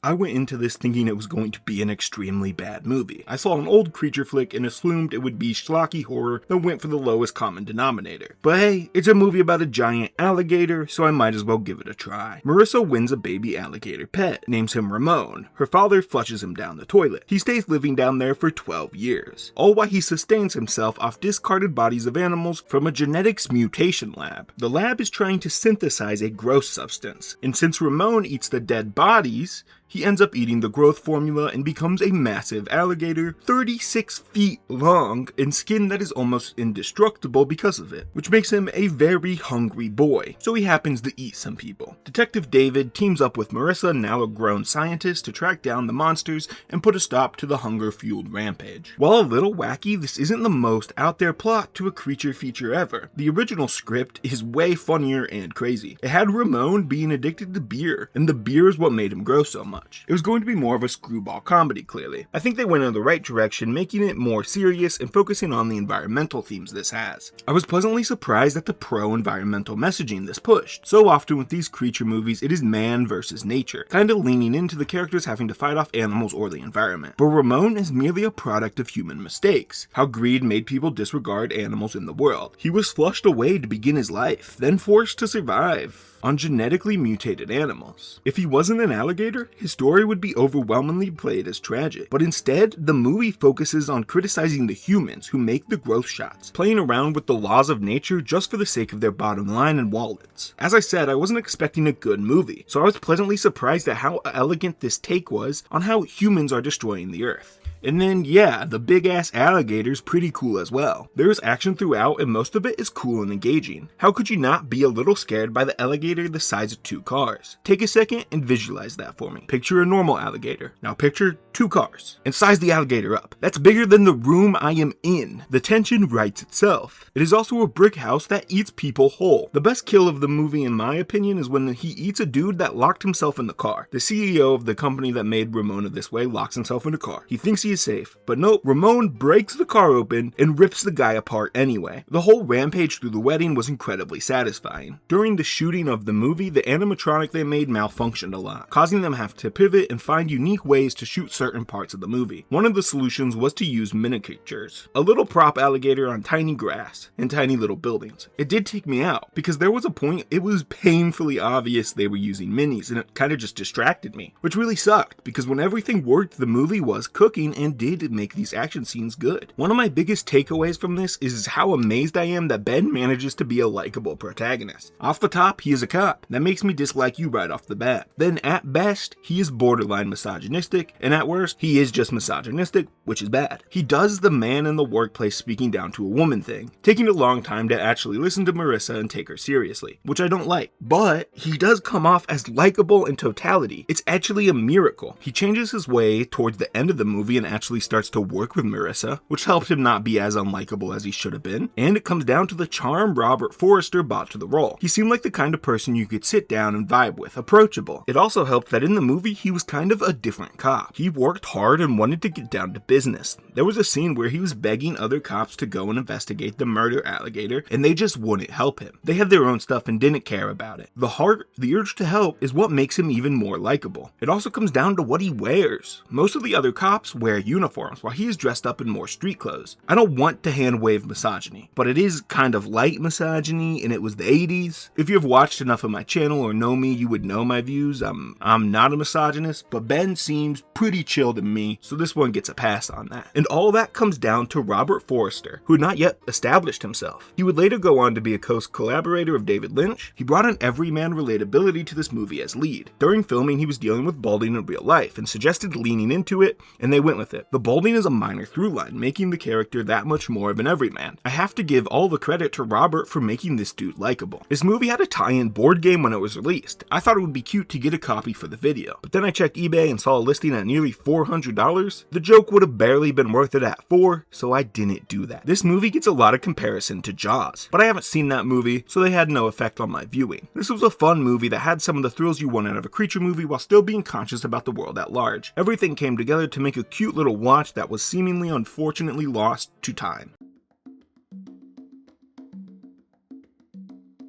I went into this thinking it was going to be an extremely bad movie. I saw an old creature flick and assumed it would be schlocky horror that went for the lowest common denominator. But hey, it's a movie about a giant alligator, so I might as well give it a try. Marissa wins a baby alligator pet, names him Ramon. Her father flushes him down the toilet. He stays living down there for 12 years, all while he sustains himself off discarded bodies of animals from a genetics mutation lab. The lab is trying to synthesize a gross substance, and since Ramon eats the dead bodies, He ends up eating the growth formula and becomes a massive alligator, 36 feet long, and skin that is almost indestructible because of it, which makes him a very hungry boy, so he happens to eat some people. Detective David teams up with Marissa, now a grown scientist, to track down the monsters and put a stop to the hunger-fueled rampage. While a little wacky, this isn't the most out there plot to a creature feature ever. The original script is way funnier and crazy. It had Ramon being addicted to beer, and the beer is what made him grow so much. It was going to be more of a screwball comedy, clearly. I think they went in the right direction, making it more serious and focusing on the environmental themes this has. I was pleasantly surprised at the pro-environmental messaging this pushed. So often with these creature movies, it is man versus nature, kind of leaning into the characters having to fight off animals or the environment. But Ramon is merely a product of human mistakes, how greed made people disregard animals in the world. He was flushed away to begin his life, then forced to survive on genetically mutated animals. If he wasn't an alligator, his story would be overwhelmingly played as tragic, but instead, the movie focuses on criticizing the humans who make the growth shots, playing around with the laws of nature just for the sake of their bottom line and wallets. As I said, I wasn't expecting a good movie, so I was pleasantly surprised at how elegant this take was on how humans are destroying the earth. And then, yeah, the big-ass alligator's pretty cool as well. There is action throughout, and most of it is cool and engaging. How could you not be a little scared by the alligator the size of 2 cars? Take a second and visualize that for me. Picture a normal alligator. Now picture 2 cars. And size the alligator up. That's bigger than the room I am in. The tension writes itself. It is also a brick house that eats people whole. The best kill of the movie, in my opinion, is when he eats a dude that locked himself in the car. The CEO of the company that made Ramona this way locks himself in a car. He thinks he is safe, but nope, Ramon breaks the car open and rips the guy apart anyway. The whole rampage through the wedding was incredibly satisfying. During the shooting of the movie, the animatronic they made malfunctioned a lot, causing them to have to pivot and find unique ways to shoot certain parts of the movie. One of the solutions was to use miniatures, a little prop alligator on tiny grass and tiny little buildings. It did take me out, because there was a point it was painfully obvious they were using minis, and it kind of just distracted me, which really sucked, because when everything worked, the movie was cooking and did make these action scenes good. One of my biggest takeaways from this is how amazed I am that Ben manages to be a likable protagonist. Off the top, he is a cop. That makes me dislike you right off the bat. Then at best, he is borderline misogynistic, and at worst, he is just misogynistic, which is bad. He does the man in the workplace speaking down to a woman thing, taking a long time to actually listen to Marissa and take her seriously, which I don't like. But he does come off as likable in totality. It's actually a miracle. He changes his way towards the end of the movie and actually starts to work with Marissa, which helped him not be as unlikable as he should have been, and it comes down to the charm Robert Forster brought to the role. He seemed like the kind of person you could sit down and vibe with, approachable. It also helped that in the movie he was kind of a different cop. He worked hard and wanted to get down to business. There was a scene where he was begging other cops to go and investigate the murder alligator, and they just wouldn't help him. They had their own stuff and didn't care about it. The heart, the urge to help, is what makes him even more likable. It also comes down to what he wears. Most of the other cops wear uniforms, while he is dressed up in more street clothes. I don't want to hand wave misogyny, but it is kind of light misogyny, and it was the 80s. If you have watched enough of my channel or know me, you would know my views. I'm not a misogynist, but Ben seems pretty chill to me, so this one gets a pass on that. And all that comes down to Robert Forster, who had not yet established himself. He would later go on to be a close collaborator of David Lynch. He brought an everyman relatability to this movie as lead. During filming, he was dealing with balding in real life and suggested leaning into it, and they went with it. The balding is a minor through line, making the character that much more of an everyman. I have to give all the credit to Robert for making this dude likable. This movie had a tie-in board game when it was released. I thought it would be cute to get a copy for the video, but then I checked eBay and saw a listing at nearly $400. The joke would have barely been worth it at $4, so I didn't do that. This movie gets a lot of comparison to Jaws, but I haven't seen that movie, so they had no effect on my viewing. This was a fun movie that had some of the thrills you want out of a creature movie while still being conscious about the world at large. Everything came together to make a cute little watch that was seemingly unfortunately lost to time.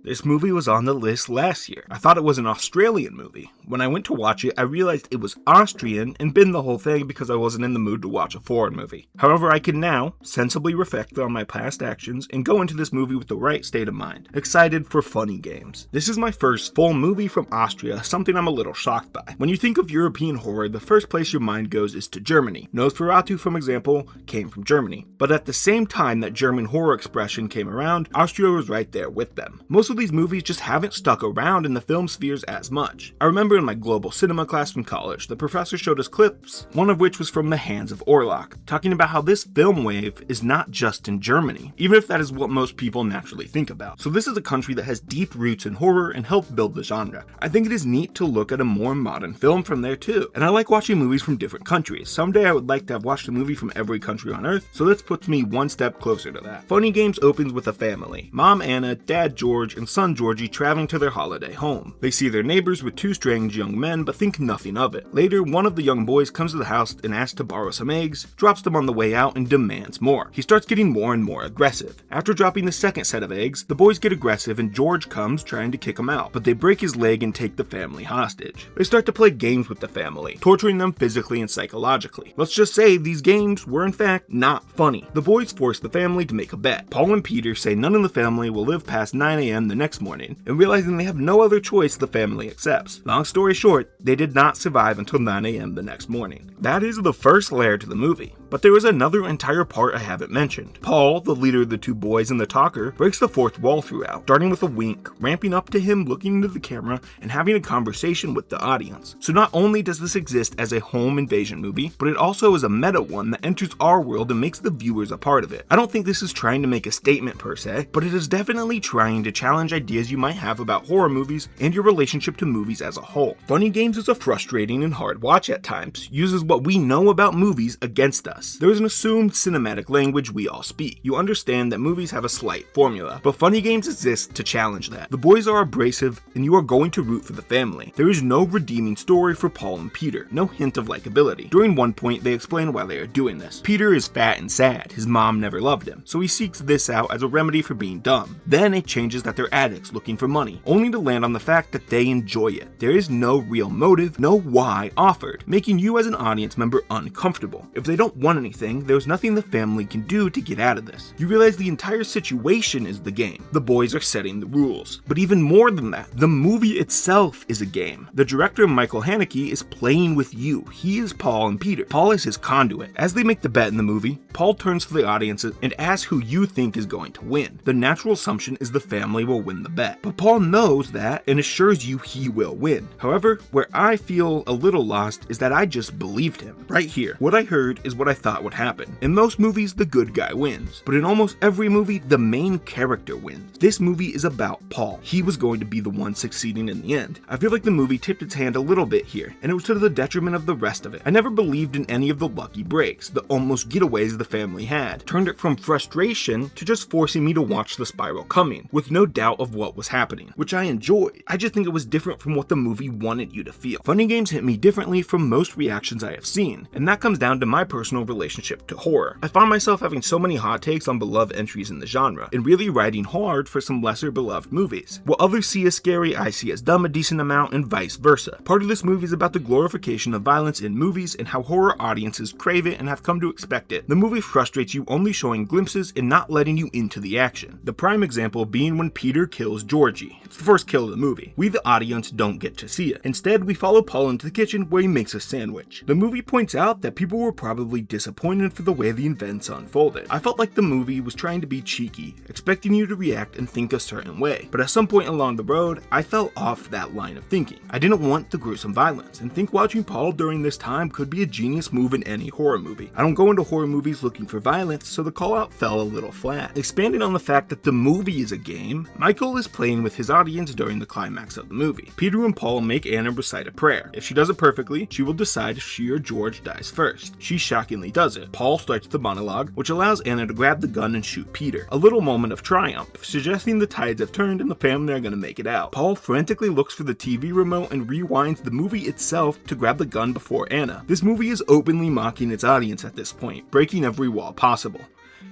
This movie was on the list last year. I thought it was an Australian movie. When I went to watch it, I realized it was Austrian and binned the whole thing because I wasn't in the mood to watch a foreign movie. However, I can now sensibly reflect on my past actions and go into this movie with the right state of mind, excited for funny games. This is my first full movie from Austria, something I'm a little shocked by. When you think of European horror, the first place your mind goes is to Germany. Nosferatu, for example, came from Germany. But at the same time that German horror expression came around, Austria was right there with them. Most of these movies just haven't stuck around in the film spheres as much. I remember in my global cinema class from college, the professor showed us clips, one of which was from The Hands of Orlok, talking about how this film wave is not just in Germany, even if that is what most people naturally think about. So this is a country that has deep roots in horror and helped build the genre. I think it is neat to look at a more modern film from there too, and I like watching movies from different countries. Someday I would like to have watched a movie from every country on earth, so this puts me one step closer to that. Funny Games opens with a family, Mom Anna, Dad George, and son Georgie traveling to their holiday home. They see their neighbors with two strange young men but think nothing of it. Later, one of the young boys comes to the house and asks to borrow some eggs, drops them on the way out, and demands more. He starts getting more and more aggressive. After dropping the second set of eggs, the boys get aggressive and George comes trying to kick him out, but they break his leg and take the family hostage. They start to play games with the family, torturing them physically and psychologically. Let's just say these games were in fact not funny. The boys force the family to make a bet. Paul and Peter say none of the family will live past 9 a.m. the next morning, and realizing they have no other choice, the family accepts. Long story short, they did not survive until 9 a.m. the next morning. That is the first layer to the movie. But there is another entire part I haven't mentioned. Paul, the leader of the two boys and the talker, breaks the fourth wall throughout, starting with a wink, ramping up to him looking into the camera and having a conversation with the audience. So not only does this exist as a home invasion movie, but it also is a meta one that enters our world and makes the viewers a part of it. I don't think this is trying to make a statement per se, but it is definitely trying to challenge ideas you might have about horror movies and your relationship to movies as a whole. Funny Games is a frustrating and hard watch at times, uses what we know about movies against us. There is an assumed cinematic language we all speak. You understand that movies have a slight formula, but Funny Games exists to challenge that. The boys are abrasive, and you are going to root for the family. There is no redeeming story for Paul and Peter, no hint of likability. During one point, they explain why they are doing this. Peter is fat and sad. His mom never loved him, so he seeks this out as a remedy for being dumb. Then it changes that they're addicts looking for money, only to land on the fact that they enjoy it. There is no real motive, no why offered, making you as an audience member uncomfortable. If they don't want anything, there's nothing the family can do to get out of this. You realize the entire situation is the game. The boys are setting the rules. But even more than that, the movie itself is a game. The director, Michael Haneke, is playing with you. He is Paul and Peter. Paul is his conduit. As they make the bet in the movie, Paul turns to the audience and asks who you think is going to win. The natural assumption is the family will win the bet. But Paul knows that and assures you he will win. However, where I feel a little lost is that I just believed him. Right here, what I heard is what I thought would happen. In most movies, the good guy wins. But in almost every movie, the main character wins. This movie is about Paul. He was going to be the one succeeding in the end. I feel like the movie tipped its hand a little bit here, and it was to the detriment of the rest of it. I never believed in any of the lucky breaks, the almost getaways the family had. Turned it from frustration to just forcing me to watch the spiral coming, with no doubt of what was happening, which I enjoyed. I just think it was different from what the movie wanted you to feel. Funny Games hit me differently from most reactions I have seen, and that comes down to my personal relationship to horror. I found myself having so many hot takes on beloved entries in the genre, and really riding hard for some lesser beloved movies. What others see as scary, I see as dumb a decent amount, and vice versa. Part of this movie is about the glorification of violence in movies and how horror audiences crave it and have come to expect it. The movie frustrates you only showing glimpses and not letting you into the action. The prime example being when Peter kills Georgie. It's the first kill of the movie. We the audience don't get to see it. Instead, we follow Paul into the kitchen where he makes a sandwich. The movie points out that people were probably disappointed for the way the events unfolded. I felt like the movie was trying to be cheeky, expecting you to react and think a certain way, but at some point along the road, I fell off that line of thinking. I didn't want the gruesome violence, and think watching Paul during this time could be a genius move in any horror movie. I don't go into horror movies looking for violence, so the call out fell a little flat. Expanding on the fact that the movie is a game, Michael is playing with his audience during the climax of the movie. Peter and Paul make Anna recite a prayer. If she does it perfectly, she will decide if she or George dies first. She shockingly does it. Paul starts the monologue, which allows Anna to grab the gun and shoot Peter. A little moment of triumph, suggesting the tides have turned and the family are gonna make it out. Paul frantically looks for the TV remote and rewinds the movie itself to grab the gun before Anna. This movie is openly mocking its audience at this point, breaking every wall possible.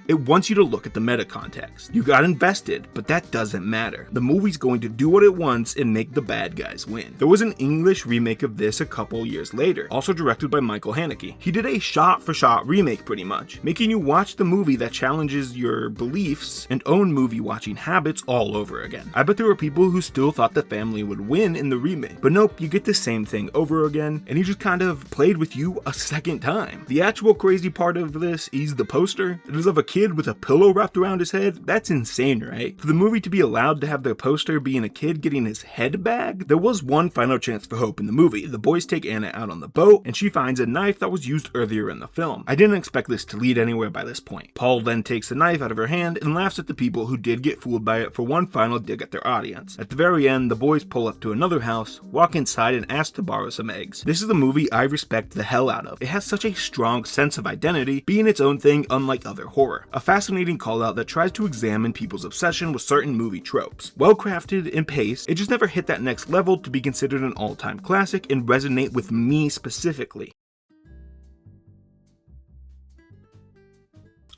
It wants you to look at the meta context. You got invested, but that doesn't matter. The movie's going to do what it wants and make the bad guys win. There was an English remake of this a couple years later, also directed by Michael Haneke. He did a shot-for-shot remake pretty much, making you watch the movie that challenges your beliefs and own movie-watching habits all over again. I bet there were people who still thought the family would win in the remake, but nope, you get the same thing over again, and he just kind of played with you a second time. The actual crazy part of this is the poster. It is of a kid kid with a pillow wrapped around his head? That's insane, right? For the movie to be allowed to have their poster being a kid getting his head bagged, there was one final chance for hope in the movie. The boys take Anna out on the boat, and she finds a knife that was used earlier in the film. I didn't expect this to lead anywhere by this point. Paul then takes the knife out of her hand and laughs at the people who did get fooled by it for one final dig at their audience. At the very end, the boys pull up to another house, walk inside, and ask to borrow some eggs. This is a movie I respect the hell out of. It has such a strong sense of identity, being its own thing unlike other horror. A fascinating call out that tries to examine people's obsession with certain movie tropes. Well crafted and paced, it just never hit that next level to be considered an all-time classic and resonate with me specifically.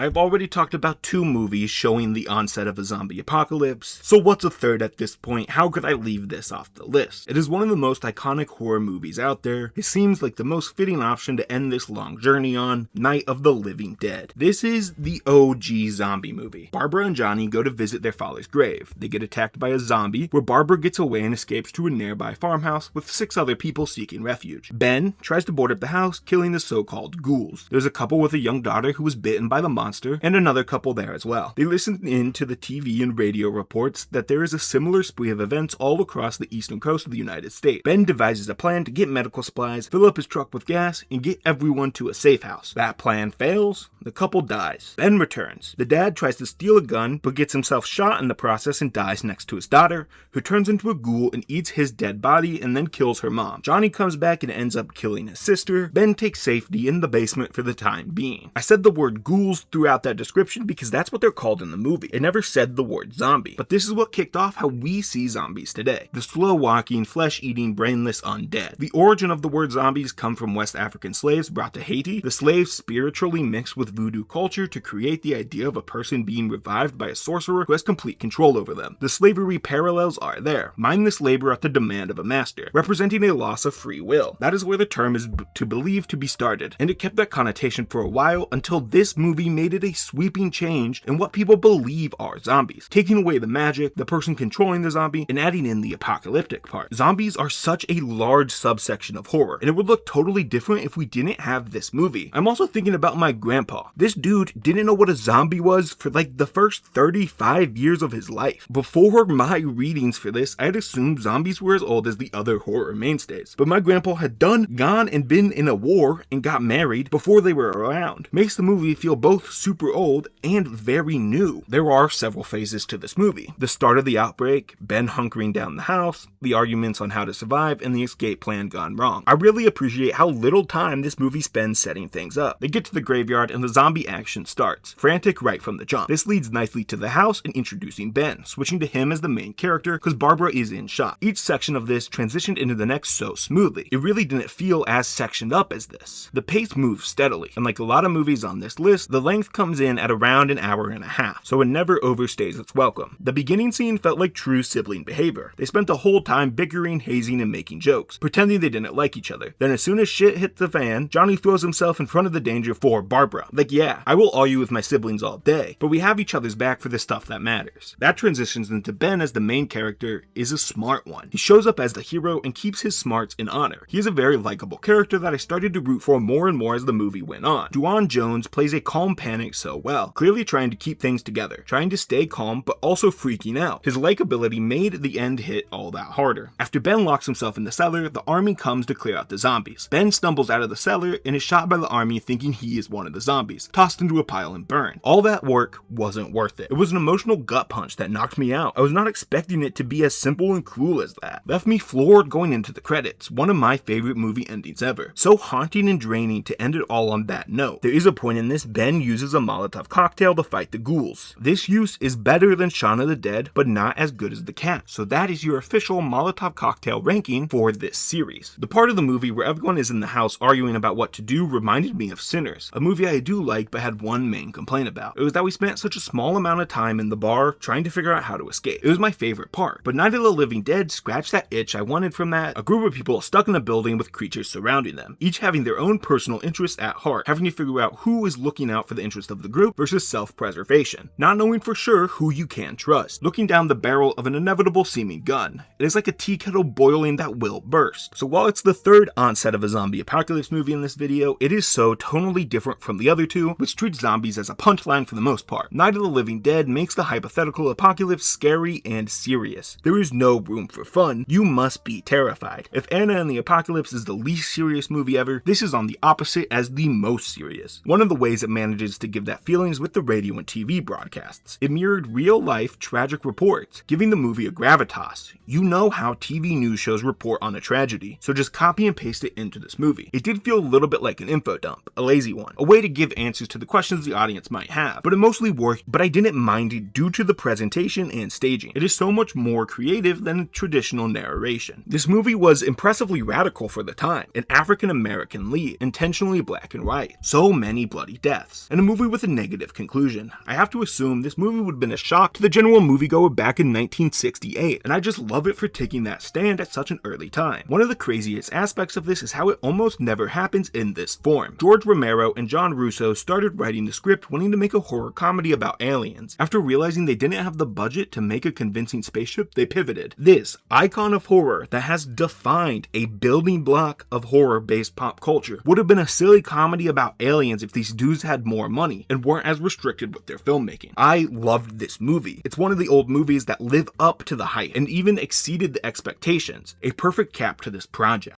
I've already talked about 2 movies showing the onset of a zombie apocalypse, so what's a third at this point? How could I leave this off the list? It is one of the most iconic horror movies out there. It seems like the most fitting option to end this long journey on, Night of the Living Dead. This is the OG zombie movie. Barbara and Johnny go to visit their father's grave. They get attacked by a zombie, where Barbara gets away and escapes to a nearby farmhouse with 6 other people seeking refuge. Ben tries to board up the house, killing the so-called ghouls. There's a couple with a young daughter who was bitten by the monster, and another couple there as well. They listen in to the TV and radio reports that there is a similar spree of events all across the eastern coast of the United States. Ben devises a plan to get medical supplies, fill up his truck with gas, and get everyone to a safe house. That plan fails. The couple dies. Ben returns. The dad tries to steal a gun, but gets himself shot in the process and dies next to his daughter, who turns into a ghoul and eats his dead body and then kills her mom. Johnny comes back and ends up killing his sister. Ben takes safety in the basement for the time being. I said the word ghouls throughout that description because that's what they're called in the movie. It never said the word zombie, but this is what kicked off how we see zombies today. The slow-walking, flesh-eating, brainless undead. The origin of the word zombies come from West African slaves brought to Haiti. The slaves spiritually mixed with voodoo culture to create the idea of a person being revived by a sorcerer who has complete control over them. The slavery parallels are there. Mindless labor at the demand of a master, representing a loss of free will. That is where the term is believed to be started, and it kept that connotation for a while until this movie made it a sweeping change in what people believe are zombies, taking away the magic, the person controlling the zombie, and adding in the apocalyptic part. Zombies are such a large subsection of horror, and it would look totally different if we didn't have this movie. I'm also thinking about my grandpa. This dude didn't know what a zombie was for like the first 35 years of his life. Before my readings for this, I had assumed zombies were as old as the other horror mainstays, but my grandpa had gone and been in a war and got married before they were around. Makes the movie feel both super old and very new. There are several phases to this movie. The start of the outbreak, Ben hunkering down the house, the arguments on how to survive, and the escape plan gone wrong. I really appreciate how little time this movie spends setting things up. They get to the graveyard and the zombie action starts, frantic right from the jump. This leads nicely to the house and introducing Ben, switching to him as the main character because Barbara is in shock. Each section of this transitioned into the next so smoothly. It really didn't feel as sectioned up as this. The pace moves steadily, and like a lot of movies on this list, the length comes in at around an hour and a half, so it never overstays its welcome. The beginning scene felt like true sibling behavior. They spent the whole time bickering, hazing, and making jokes, pretending they didn't like each other. Then as soon as shit hit the fan, Johnny throws himself in front of the danger for Barbara. Like, yeah, I will argue with my siblings all day, but we have each other's back for the stuff that matters. That transitions into Ben as the main character is a smart one. He shows up as the hero and keeps his smarts in honor. He is a very likable character that I started to root for more and more as the movie went on. Duane Jones plays a calm panic so well, clearly trying to keep things together, trying to stay calm but also freaking out. His likability made the end hit all that harder. After Ben locks himself in the cellar, the army comes to clear out the zombies. Ben stumbles out of the cellar and is shot by the army thinking he is one of the zombies, tossed into a pile and burned. All that work wasn't worth it. It was an emotional gut punch that knocked me out. I was not expecting it to be as simple and cruel as that. Left me floored going into the credits. One of my favorite movie endings ever. So haunting and draining to end it all on that note. There is a point in this Ben uses a Molotov cocktail to fight the ghouls. This use is better than Shaun of the Dead, but not as good as the cat. So that is your official Molotov cocktail ranking for this series. The part of the movie where everyone is in the house arguing about what to do reminded me of Sinners, a movie I do like but had one main complaint about. It was that we spent such a small amount of time in the bar trying to figure out how to escape. It was my favorite part, but Night of the Living Dead scratched that itch I wanted from that. A group of people stuck in a building with creatures surrounding them, each having their own personal interests at heart, having to figure out who is looking out for the interest of the group versus self-preservation, not knowing for sure who you can trust, looking down the barrel of an inevitable seeming gun. It is like a tea kettle boiling that will burst. So while it's the third onset of a zombie apocalypse movie in this video, it is so tonally different from the other two, which treat zombies as a punchline for the most part. Night of the Living Dead makes the hypothetical apocalypse scary and serious. There is no room for fun, you must be terrified. If Anna and the Apocalypse is the least serious movie ever, this is on the opposite as the most serious. One of the ways it manages to give that feeling is with the radio and TV broadcasts. It mirrored real-life tragic reports, giving the movie a gravitas. You know how TV news shows report on a tragedy, so just copy and paste it into this movie. It did feel a little bit like an info dump, a lazy one, a way to give answers to the questions the audience might have, but it mostly worked, but I didn't mind it due to the presentation and staging. It is so much more creative than traditional narration. This movie was impressively radical for the time, an African-American lead, intentionally black and white, so many bloody deaths, and a movie with a negative conclusion. I have to assume this movie would have been a shock to the general moviegoer back in 1968, and I just love it for taking that stand at such an early time. One of the craziest aspects of this is how it almost never happens in this form. George Romero and John Russo started writing the script wanting to make a horror comedy about aliens. After realizing they didn't have the budget to make a convincing spaceship, they pivoted. This icon of horror that has defined a building block of horror-based pop culture would have been a silly comedy about aliens if these dudes had more money and weren't as restricted with their filmmaking. I loved this movie. It's one of the old movies that live up to the hype and even exceeded the expectations. A perfect cap to this project.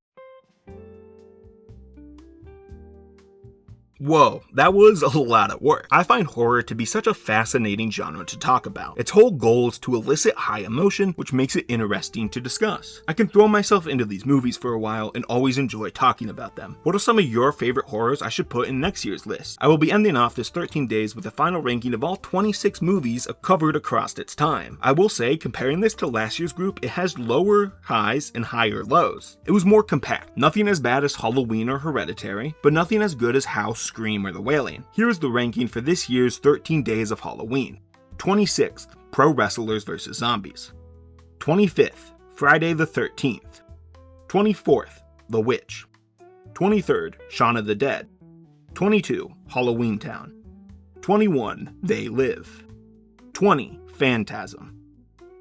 Whoa, that was a lot of work. I find horror to be such a fascinating genre to talk about. Its whole goal is to elicit high emotion, which makes it interesting to discuss. I can throw myself into these movies for a while and always enjoy talking about them. What are some of your favorite horrors I should put in next year's list? I will be ending off this 13 days with a final ranking of all 26 movies covered across its time. I will say, comparing this to last year's group, it has lower highs and higher lows. It was more compact. Nothing as bad as Halloween or Hereditary, but nothing as good as House, Scream, or The Wailing. Here is the ranking for this year's 13 Days of Halloween. 26th, Pro Wrestlers vs. Zombies. 25th, Friday the 13th. 24th, The Witch. 23rd, Shaun of the Dead. 22, Halloween Town. 21, They Live. 20, Phantasm.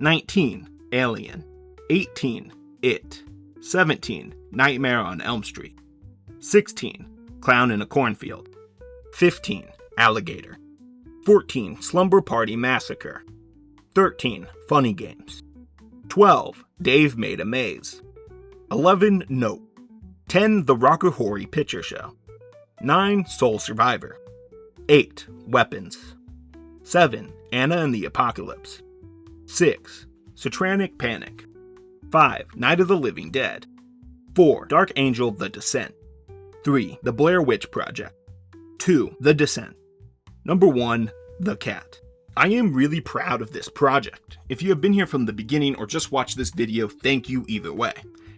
19, Alien. 18, It. 17, Nightmare on Elm Street. 16, Clown in a Cornfield. 15, Alligator. 14, Slumber Party Massacre. 13, Funny Games. 12, Dave Made a Maze. 11, Nope. 10, The Rocker Horry Picture Show. 9, Soul Survivor. 8, Weapons. 7, Anna and the Apocalypse. 6, Satranic Panic. 5, Night of the Living Dead. 4, Dark Angel The Descent. 3, The Blair Witch Project. 2, The Descent. Number 1, The Cat. I am really proud of this project. If you have been here from the beginning or just watched this video, thank you either way.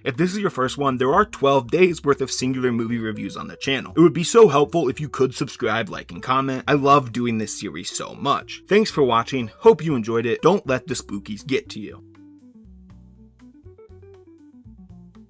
If this is your first one, there are 12 days worth of singular movie reviews on the channel. It would be so helpful if you could subscribe, like, and comment. I love doing this series so much. Thanks for watching, hope you enjoyed it. Don't let the spookies get to you.